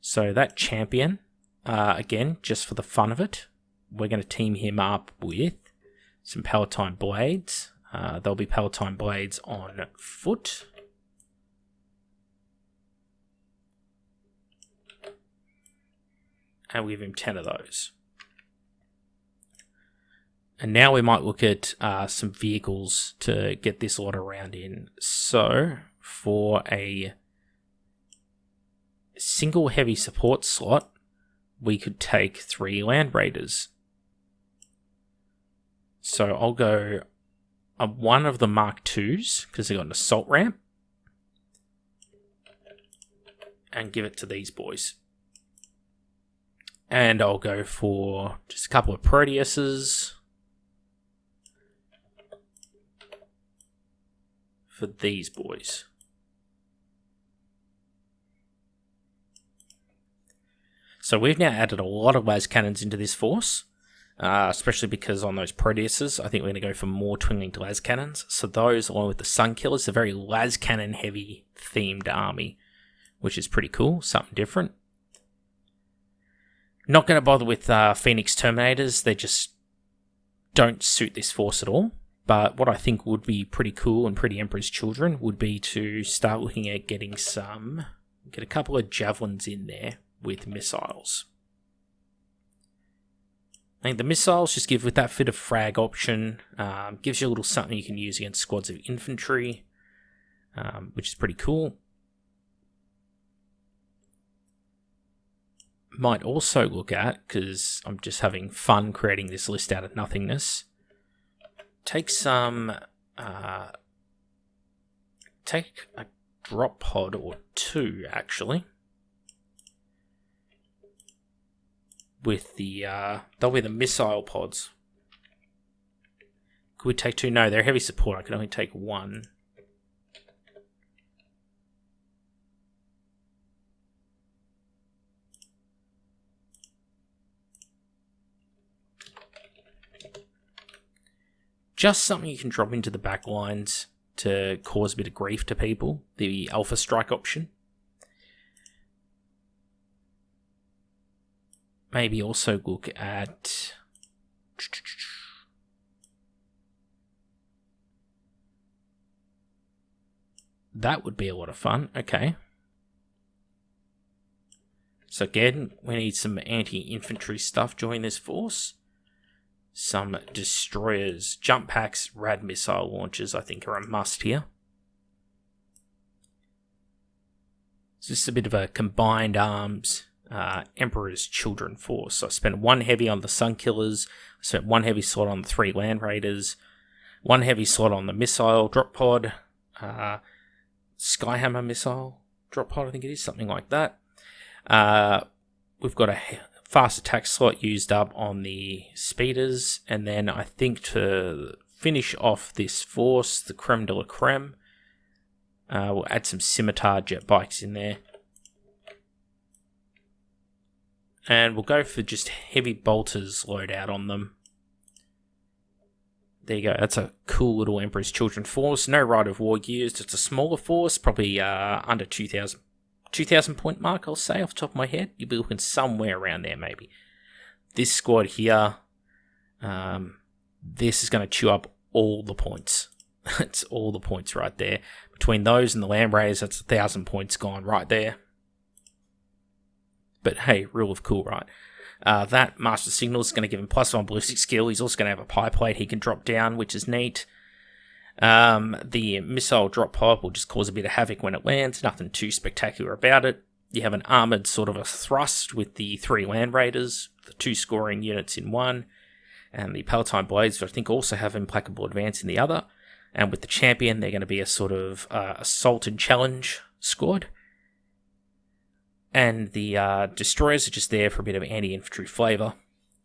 So that champion, again, just for the fun of it, we're going to team him up with some Palatine Blades. There'll be Palatine Blades on foot. And we give him 10 of those. And now we might look at some vehicles to get this lot around in. So, for a single heavy support slot, we could take 3 Land Raiders. So I'll go one of the Mark IIs, because they've got an assault ramp, and give it to these boys. And I'll go for just a couple of Proteuses for these boys. So we've now added a lot of las cannons into this force, especially because on those Proteuses, I think we're going to go for more twin-linked las cannons. So those, along with the Sun Killers, a very las cannon heavy themed army, which is pretty cool, something different. Not going to bother with Phoenix Terminators, they just don't suit this force at all. But what I think would be pretty cool and pretty Emperor's Children would be to start looking at getting get a couple of Javelins in there with missiles. I think the missiles just give with that fit of frag option, gives you a little something you can use against squads of infantry, which is pretty cool. Might also look at, because I'm just having fun creating this list out of nothingness, take a drop pod or 2 actually, with the they'll be the missile pods. Could we take 2? No, they're heavy support. I can only take 1. Just something you can drop into the back lines to cause a bit of grief to people. The Alpha Strike option. Maybe also look at... That would be a lot of fun. Okay. So again, we need some anti-infantry stuff joining this force. Some destroyers, jump packs, rad missile launchers, I think are a must here. So this is a bit of a combined arms Emperor's Children force. So I spent 1 heavy on the Sun Killers, I spent 1 heavy slot on the 3 Land Raiders, 1 heavy slot on the missile drop pod, Skyhammer missile drop pod, I think it is, something like that. We've got a fast attack slot used up on the speeders, and then I think to finish off this force, the creme de la creme, we'll add some scimitar jet bikes in there. And we'll go for just heavy bolters loadout on them. There you go, that's a cool little Emperor's Children force. No Rite of War used, it's a smaller force, probably under 2,000 point mark, I'll say, off the top of my head. You'll be looking somewhere around there, maybe. This squad here, this is going to chew up all the points. It's all the points right there. Between those and the Land Raiders, that's 1,000 points gone right there. But hey, rule of cool, right? That Master Signal is going to give him +1 ballistic skill. He's also going to have a pie plate he can drop down, which is neat. The missile drop pod will just cause a bit of havoc when it lands. Nothing too spectacular about it. You have an armoured sort of a thrust with the 3 Land Raiders, the 2 scoring units in one, and the Palatine Blades, which I think also have Implacable Advance in the other. And with the Champion, they're going to be a sort of assault and challenge squad. And the Destroyers are just there for a bit of anti-infantry flavour.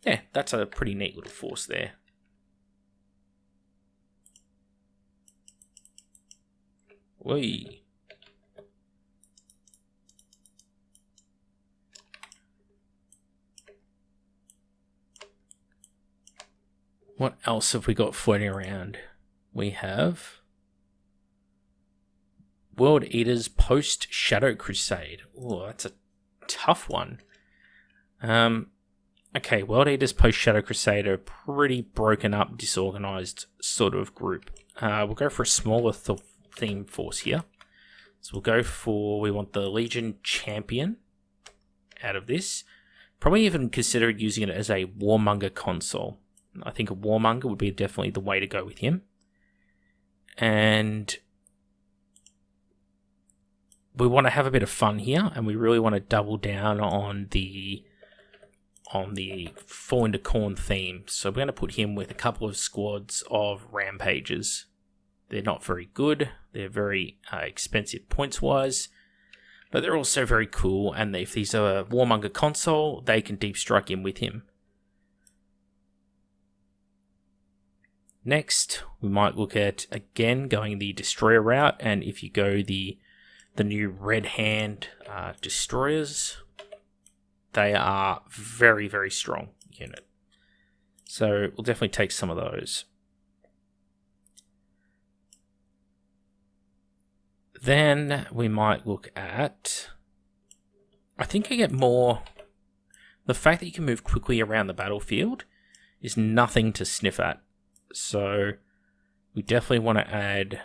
Yeah, that's a pretty neat little force there. Whee. What else have we got floating around? We have World Eaters post Shadow Crusade. Oh, that's a tough one. Okay, World Eaters post Shadow Crusade are a pretty broken up, disorganized sort of group. We'll go for a smaller theme force here. So we'll go for, we want the Legion Champion out of this. Probably even consider using it as a Warmonger console. I think a Warmonger would be definitely the way to go with him. And we want to have a bit of fun here, and we really want to double down on the Fall into Khorne theme. So we're going to put him with a couple of squads of Rampages. They're not very good. They're very expensive points-wise, but they're also very cool, and if he's a Warmonger console, they can deep strike in with him. Next, we might look at, again, going the Destroyer route, and if you go the new Red Hand Destroyers, they are very, very strong unit. So we'll definitely take some of those. Then we might look at, I think I get more, the fact that you can move quickly around the battlefield is nothing to sniff at. So we definitely want to add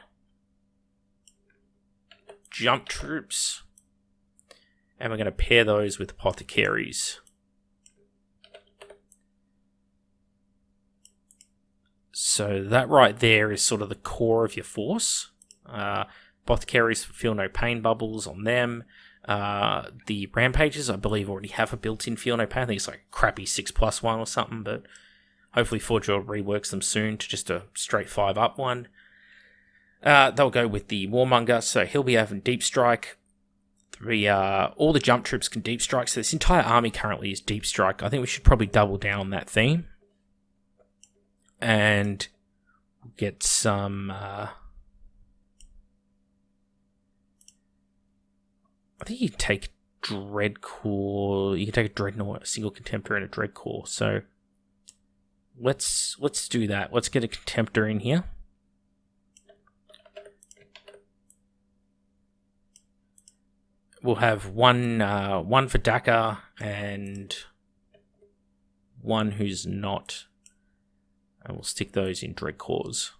jump troops, and we're going to pair those with apothecaries. So that right there is sort of the core of your force. Apothecaries feel no pain bubbles on them. The Rampages, I believe, already have a built-in feel no pain. I think it's like a crappy 6+1 or something, but hopefully Forge World reworks them soon to just a straight 5-up one. They'll go with the Warmonger, so he'll be having Deep Strike. All the jump troops can Deep Strike, so this entire army currently is Deep Strike. I think we should probably double down on that theme. And get some... I think you can take Dreadcore. You can take a Dreadnought, a single Contemptor, and a Dreadcore. So let's do that. Let's get a Contemptor in here. We'll have one for Dakar and one who's not, and we'll stick those in Dreadcores.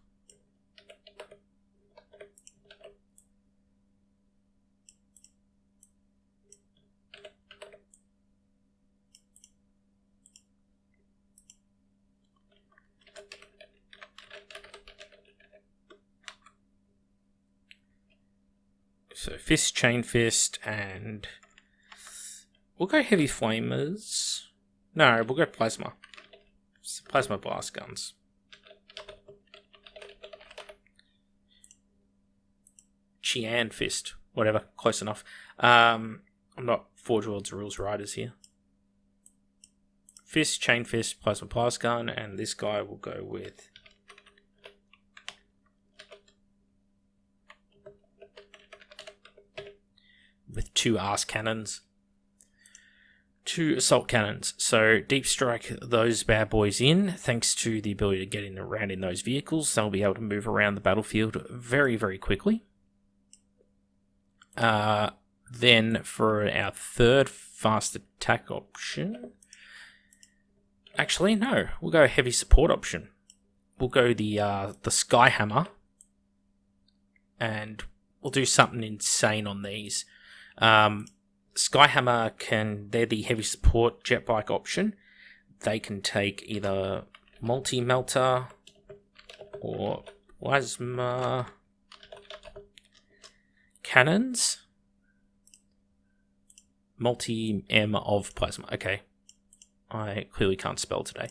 So Fist, Chain Fist, and we'll go Heavy Flamers. No, we'll go Plasma. Plasma Blast Guns. Chian Fist. Whatever, close enough. I'm not Forge World's rules riders here. Fist, Chain Fist, Plasma Blast Gun, and this guy will go with... with 2 arse cannons, 2 assault cannons. So deep strike those bad boys in, thanks to the ability to get in around in those vehicles. They'll be able to move around the battlefield very, very quickly. Then for our third fast attack option, actually no, we'll go heavy support option. We'll go the Skyhammer, and we'll do something insane on these. Skyhammer they're the heavy support jet bike option. They can take either multi-melter or plasma cannons. Multi-M of plasma. Okay. I clearly can't spell today.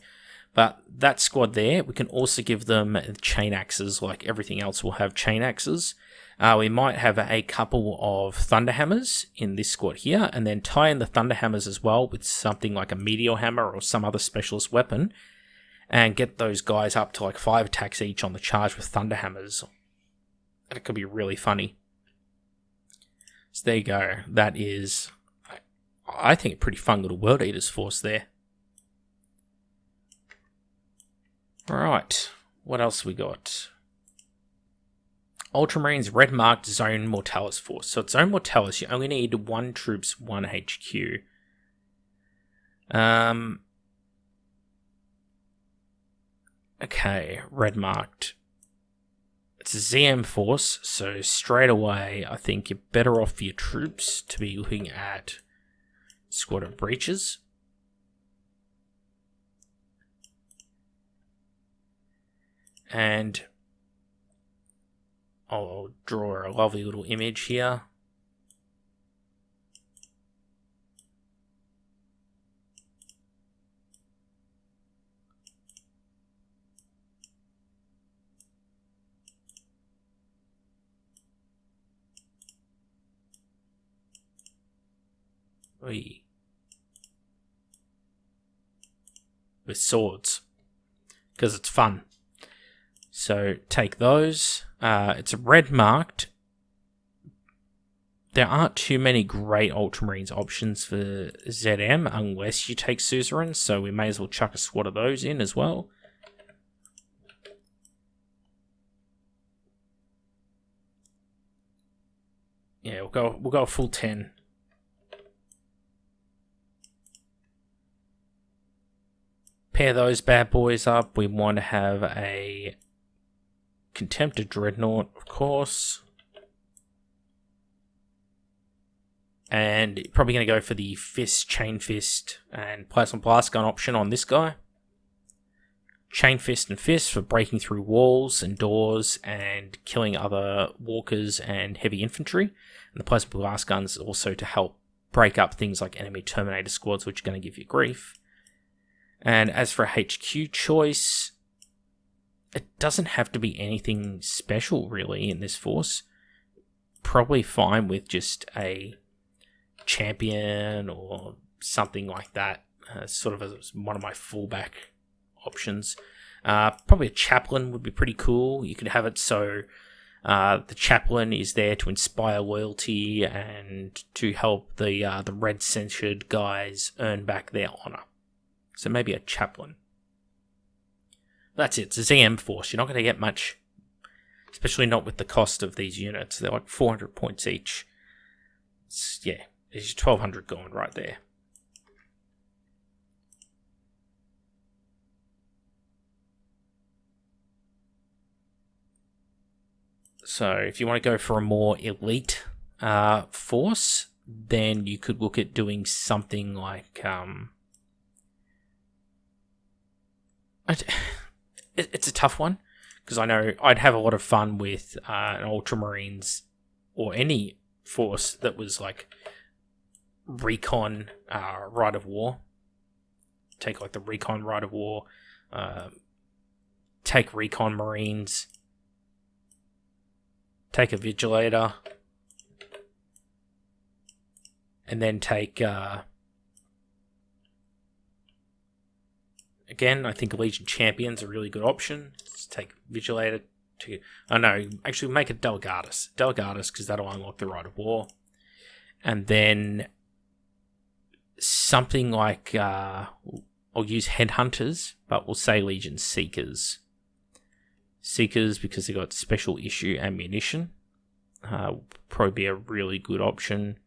But that squad there, we can also give them chain axes, like everything else will have chain axes. We might have a couple of thunderhammers in this squad here, and then tie in the thunderhammers as well with something like a meteor hammer or some other specialist weapon, and get those guys up to like 5 attacks each on the charge with thunderhammers. That could be really funny. So there you go. That is, I think, a pretty fun little World Eaters force there. Alright, what else we got? Ultramarines red marked Zone Mortalis force. So it's Zone Mortalis, you only need 1 troops, 1 HQ. Okay, red marked. It's a ZM force, so straight away I think you're better off for your troops to be looking at Squad of Breaches. And I'll draw a lovely little image here. With swords, because it's fun. So take those. It's red marked. There aren't too many great Ultramarines options for ZM unless you take Suzerain, so we may as well chuck a squad of those in as well. Yeah, we'll go a full 10. Pair those bad boys up. We want to have a Contemptor Dreadnought, of course. And probably going to go for the Fist, Chain Fist, and Plasma Blast Gun option on this guy. Chain Fist and Fist for breaking through walls and doors and killing other walkers and heavy infantry. And the Plasma Blast Guns also to help break up things like enemy Terminator squads, which are going to give you grief. And as for a HQ choice, it doesn't have to be anything special really in this force. Probably fine with just a champion or something like that, sort of as one of my fallback options. Probably a chaplain would be pretty cool. You could have it so the chaplain is there to inspire loyalty and to help the red censured guys earn back their honor. So maybe a chaplain. That's it. It's a ZM force. You're not going to get much, especially not with the cost of these units. They're like 400 points each. Yeah, there's 1,200 going right there. So if you want to go for a more elite force, then you could look at doing something like... It's a tough one, because I know I'd have a lot of fun with an Ultramarines or any force that was like Recon Rite of War. Take like the Recon Rite of War, take Recon Marines, take a Vigilator, and then take... Again, I think Legion Champion's a really good option. Let's take Vigilator to... Oh no, actually make it Delegatus. Delegatus, because that'll unlock the Rite of War. And then something like... I'll use Headhunters, but we'll say Legion Seekers. Seekers, because they've got special issue ammunition. Probably be a really good option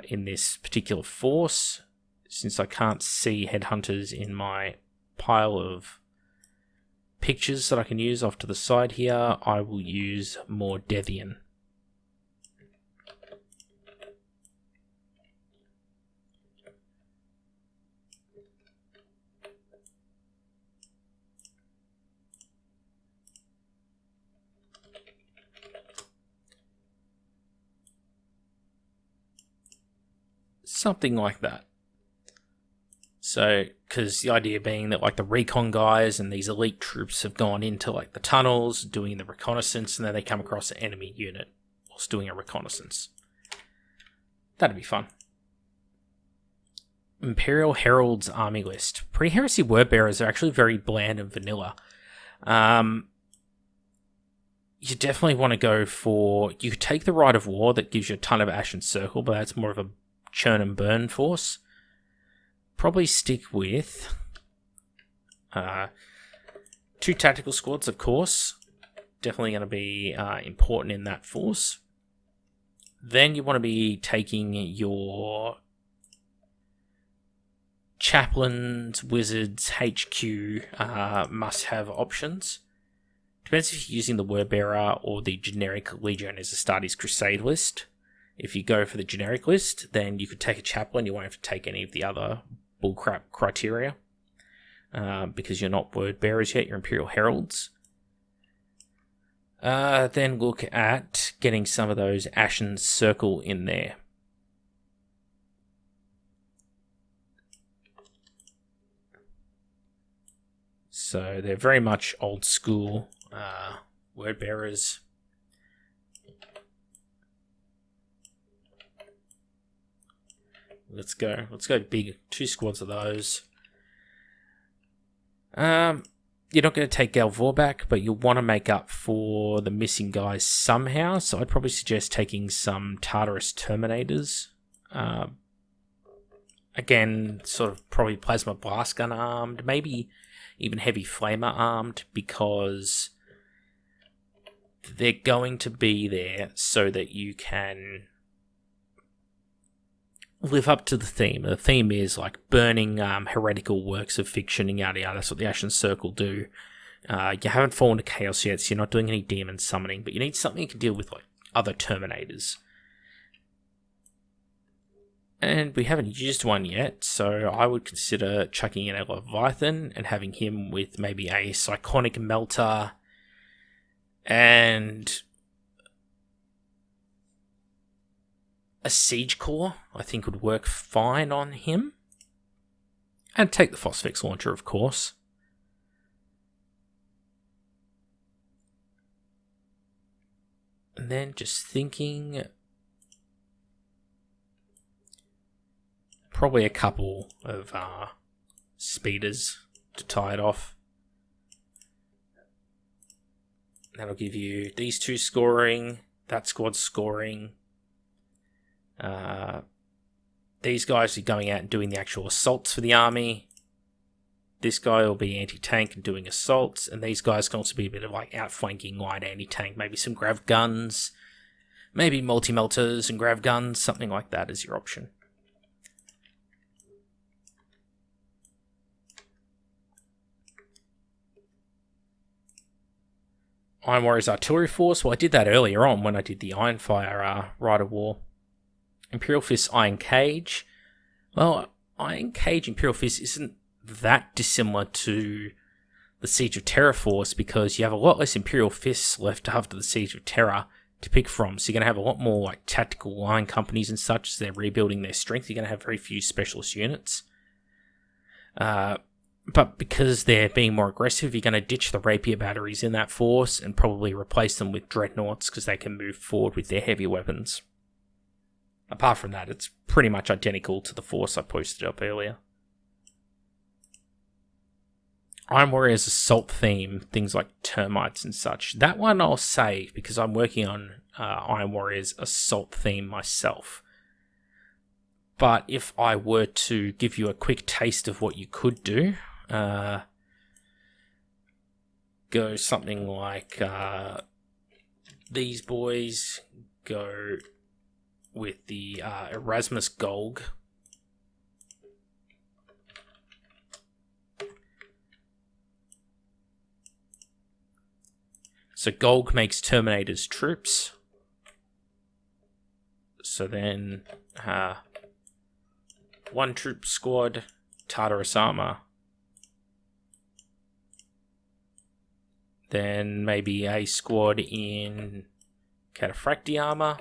in this particular force. Since I can't see Headhunters in my pile of pictures that I can use off to the side here, I will use more Devian. Something like that. So, because the idea being that like the recon guys and these elite troops have gone into like the tunnels, doing the reconnaissance, and then they come across an enemy unit whilst doing a reconnaissance. That'd be fun. Imperial Heralds army list. Pre-heresy word bearers are actually very bland and vanilla. You definitely want to go for... You could take the Rite of War that gives you a ton of Ashen Circle, but that's more of a churn and burn force. Probably stick with 2 tactical squads, of course. Definitely going to be important in that force. Then you want to be taking your chaplains, wizards, HQ must-have options. Depends if you're using the word bearer or the generic Legion as a Astartes Crusade list. If you go for the generic list, then you could take a chaplain. You won't have to take any of the other bullcrap criteria because you're not word bearers yet. You're Imperial Heralds. Then look at getting some of those Ashen Circle in there. So they're very much old school word bearers. Let's go big. 2 squads of those. You're not going to take Galvor back, but you'll want to make up for the missing guys somehow. So I'd probably suggest taking some Tartarus Terminators. Again, sort of probably Plasma Blast Gun armed, maybe even Heavy Flamer armed, because they're going to be there so that you can live up to the theme. The theme is like burning heretical works of fiction and yada yada. That's what the Ashen Circle do. You haven't fallen to chaos yet, so you're not doing any demon summoning, but you need something you can deal with like other Terminators. And we haven't used one yet, so I would consider chucking in a Leviathan and having him with maybe a Psychonic Melter and a Siege Core, I think would work fine on him. And take the Phosphex Launcher, of course. And then just thinking... probably a couple of speeders to tie it off. That'll give you these 2 scoring, that squad scoring. These guys are going out and doing the actual assaults for the army. This guy will be anti-tank and doing assaults, and these guys can also be a bit of like outflanking light anti-tank, maybe some grav guns, maybe multi-melters and grav guns, something like that is your option. Iron Warriors Artillery Force. Well, I did that earlier on when I did the Ironfire Rite of War. Imperial Fists Iron Cage. Well, Iron Cage Imperial Fist isn't that dissimilar to the Siege of Terror Force because you have a lot less Imperial Fists left after the Siege of Terror to pick from. So you're going to have a lot more like tactical line companies and such as they're rebuilding their strength. You're going to have very few specialist units. But because they're being more aggressive, you're going to ditch the rapier batteries in that force and probably replace them with dreadnoughts because they can move forward with their heavy weapons. Apart from that, it's pretty much identical to the force I posted up earlier. Iron Warrior's assault theme, things like termites and such. That one I'll save because I'm working on Iron Warrior's assault theme myself. But if I were to give you a quick taste of what you could do, go something like these boys, go with the Erasmus Golg. So Golg makes Terminator's troops. So then 1 troop squad, Tartarus armor. Then maybe a squad in Cataphracti armor.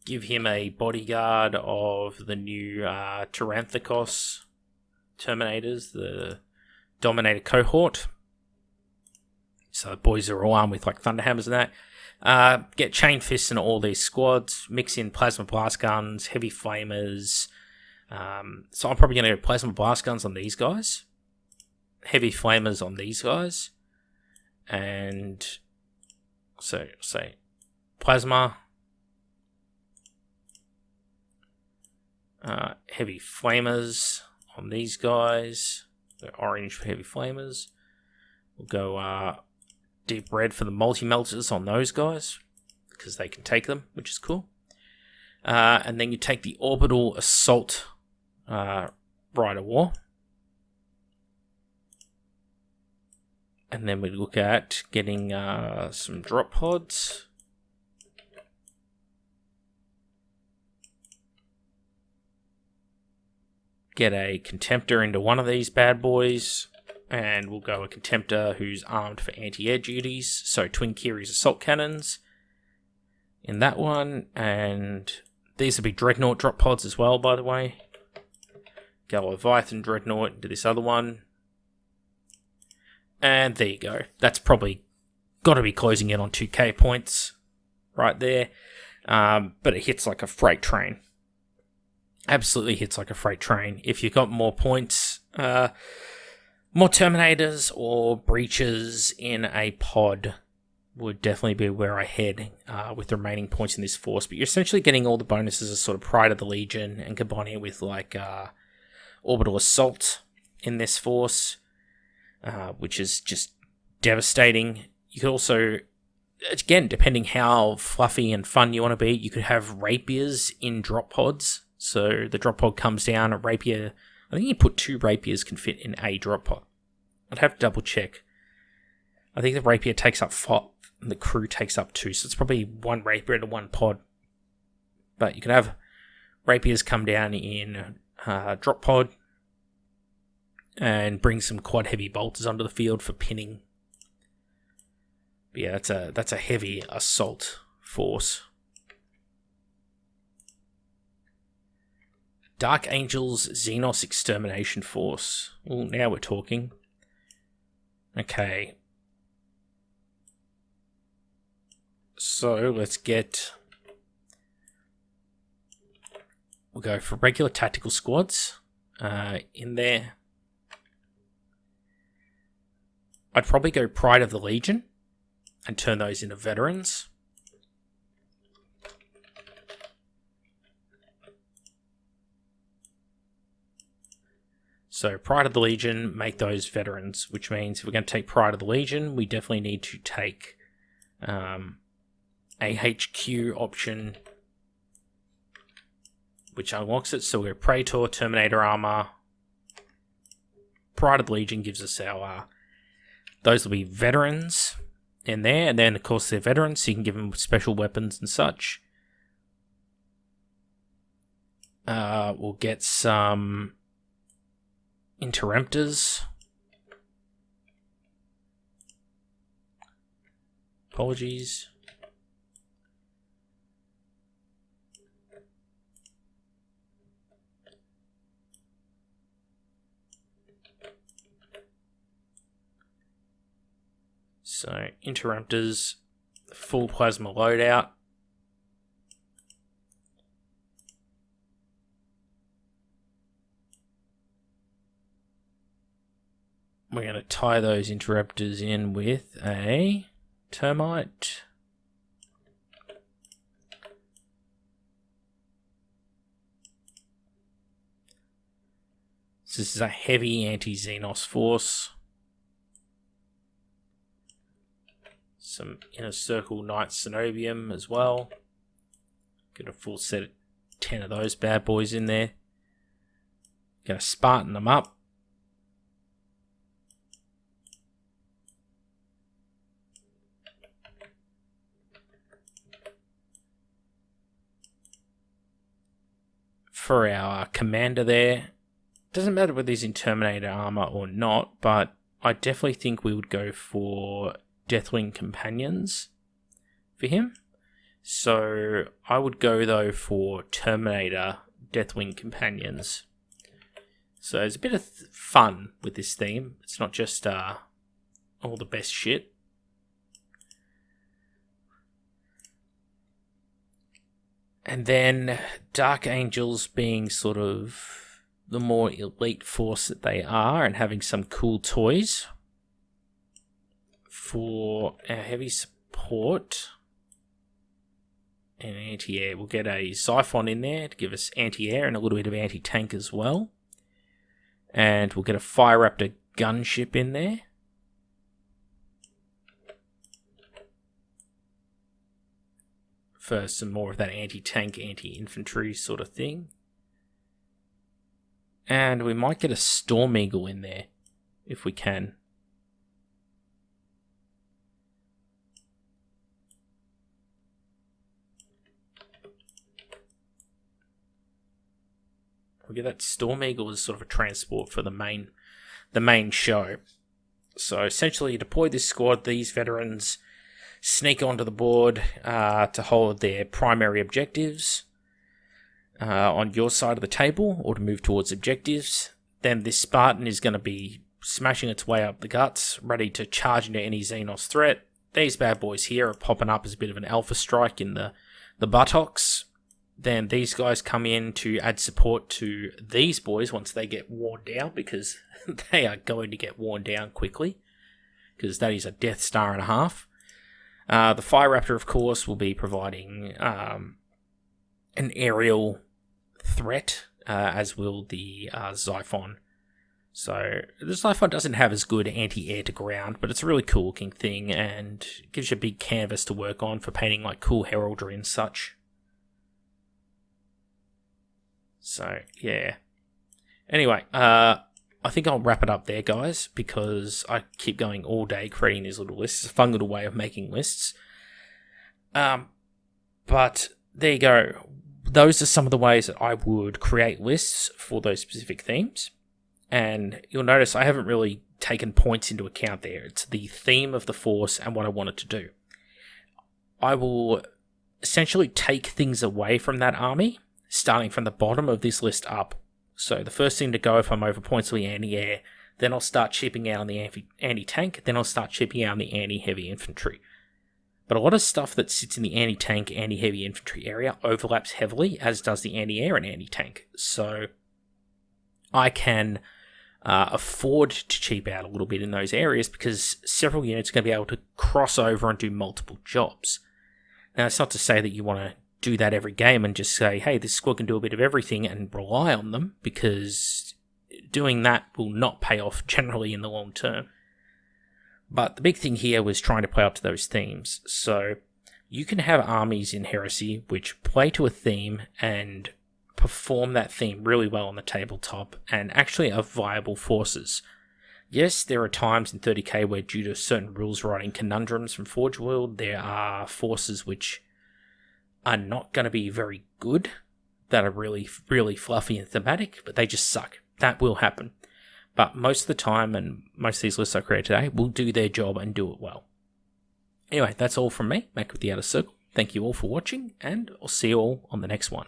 give him a bodyguard of the new Tyranthikos Terminators, the Dominator cohort. So the boys are all armed with like Thunderhammers and that. Get Chain Fists in all these squads. Mix in Plasma Blast Guns, Heavy Flamers. So I'm probably going to go Plasma Blast Guns on these guys. Heavy Flamers on these guys. And so say Plasma. Heavy Flamers on these guys. The orange for Heavy Flamers. We'll go deep red for the multi-melters on those guys, because they can take them, which is cool. And then you take the Orbital Assault Rite of War. And then we look at getting some drop pods. Get a Contemptor into one of these bad boys. And we'll go a Contemptor who's armed for anti-air duties. So Twin Kiri's assault cannons in that one. And these will be Dreadnought drop pods as well, by the way. Go Leviathan Dreadnought into this other one. And there you go. That's probably got to be closing in on 2k points right there. But it hits like a freight train. Absolutely hits like a freight train. If you've got more points... more Terminators or Breaches in a pod would definitely be where I head with the remaining points in this force. But you're essentially getting all the bonuses as sort of Pride of the Legion and combining it with like Orbital Assault in this force, which is just devastating. You could also, again, depending how fluffy and fun you want to be, you could have Rapiers in drop pods. So the drop pod comes down, a Rapier... I think you put 2 Rapiers can fit in a drop pod. I'd have to double check. I think the Rapier takes up 5 and the crew takes up 2. So it's probably 1 Rapier to 1 pod. But you can have Rapiers come down in drop pod and bring some quad heavy bolters onto the field for pinning. But yeah, that's a heavy assault force. Dark Angels Xenos Extermination Force. Well, now we're talking. Okay. So let's get... We'll go for regular tactical squads in there. I'd probably go Pride of the Legion and turn those into veterans. So Pride of the Legion, make those veterans, which means if we're going to take Pride of the Legion, we definitely need to take a HQ option, which unlocks it. So we'll go Praetor, Terminator Armor. Pride of the Legion gives us our... those will be veterans in there. And then, of course, they're veterans, so you can give them special weapons and such. We'll get some... Interrupters. Apologies. So, Interrupters, full plasma loadout. We're going to tie those Interrupters in with a Termite. So this is a heavy anti-Xenos force. Some Inner Circle Knight Cenobium as well. Get a full set of 10 of those bad boys in there. Going to Spartan them up. For our commander there, doesn't matter whether he's in Terminator armor or not, but I definitely think we would go for Deathwing Companions for him. So I would go though for Terminator Deathwing Companions. So there's a bit of fun with this theme. It's not just all the best shit. And then Dark Angels being sort of the more elite force that they are and having some cool toys. For our heavy support and anti-air, we'll get a Xiphon in there to give us anti-air and a little bit of anti-tank as well. And we'll get a Fire Raptor gunship in there. For some more of that anti-tank, anti-infantry sort of thing. And we might get a Storm Eagle in there, if we can. We get that Storm Eagle as sort of a transport for the main show. So essentially, you deploy this squad, these veterans sneak onto the board to hold their primary objectives on your side of the table or to move towards objectives. Then this Spartan is going to be smashing its way up the guts, ready to charge into any Xenos threat. These bad boys here are popping up as a bit of an alpha strike in the buttocks. Then these guys come in to add support to these boys once they get worn down, because they are going to get worn down quickly, because that is a Death Star and a half. The Fire Raptor, of course, will be providing an aerial threat, as will the Xiphon. So the Xiphon doesn't have as good anti-air to ground, but it's a really cool looking thing and gives you a big canvas to work on for painting like cool heraldry and such. So, yeah. Anyway, I think I'll wrap it up there, guys, because I keep going all day creating these little lists. It's a fun little way of making lists. But there you go. Those are some of the ways that I would create lists for those specific themes. And you'll notice I haven't really taken points into account there. It's the theme of the force and what I want it to do. I will essentially take things away from that army, starting from the bottom of this list up. So the first thing to go if I'm over points will be anti-air, then I'll start chipping out on the anti-tank, then I'll start chipping out on the anti-heavy infantry. But a lot of stuff that sits in the anti-tank, anti-heavy infantry area overlaps heavily, as does the anti-air and anti-tank. So I can afford to cheap out a little bit in those areas because several units are going to be able to cross over and do multiple jobs. Now, it's not to say that you want to do that every game and just say, hey, this squad can do a bit of everything and rely on them, because doing that will not pay off generally in the long term. But the big thing here was trying to play up to those themes. So you can have armies in Heresy which play to a theme and perform that theme really well on the tabletop and actually are viable forces. Yes, there are times in 30k where, due to certain rules writing conundrums from Forge World, there are forces which are not going to be very good, that are really, really fluffy and thematic, but they just suck. That will happen. But most of the time, and most of these lists I create today, will do their job and do it well. Anyway, that's all from me, Mac with the Outer Circle. Thank you all for watching, and I'll see you all on the next one.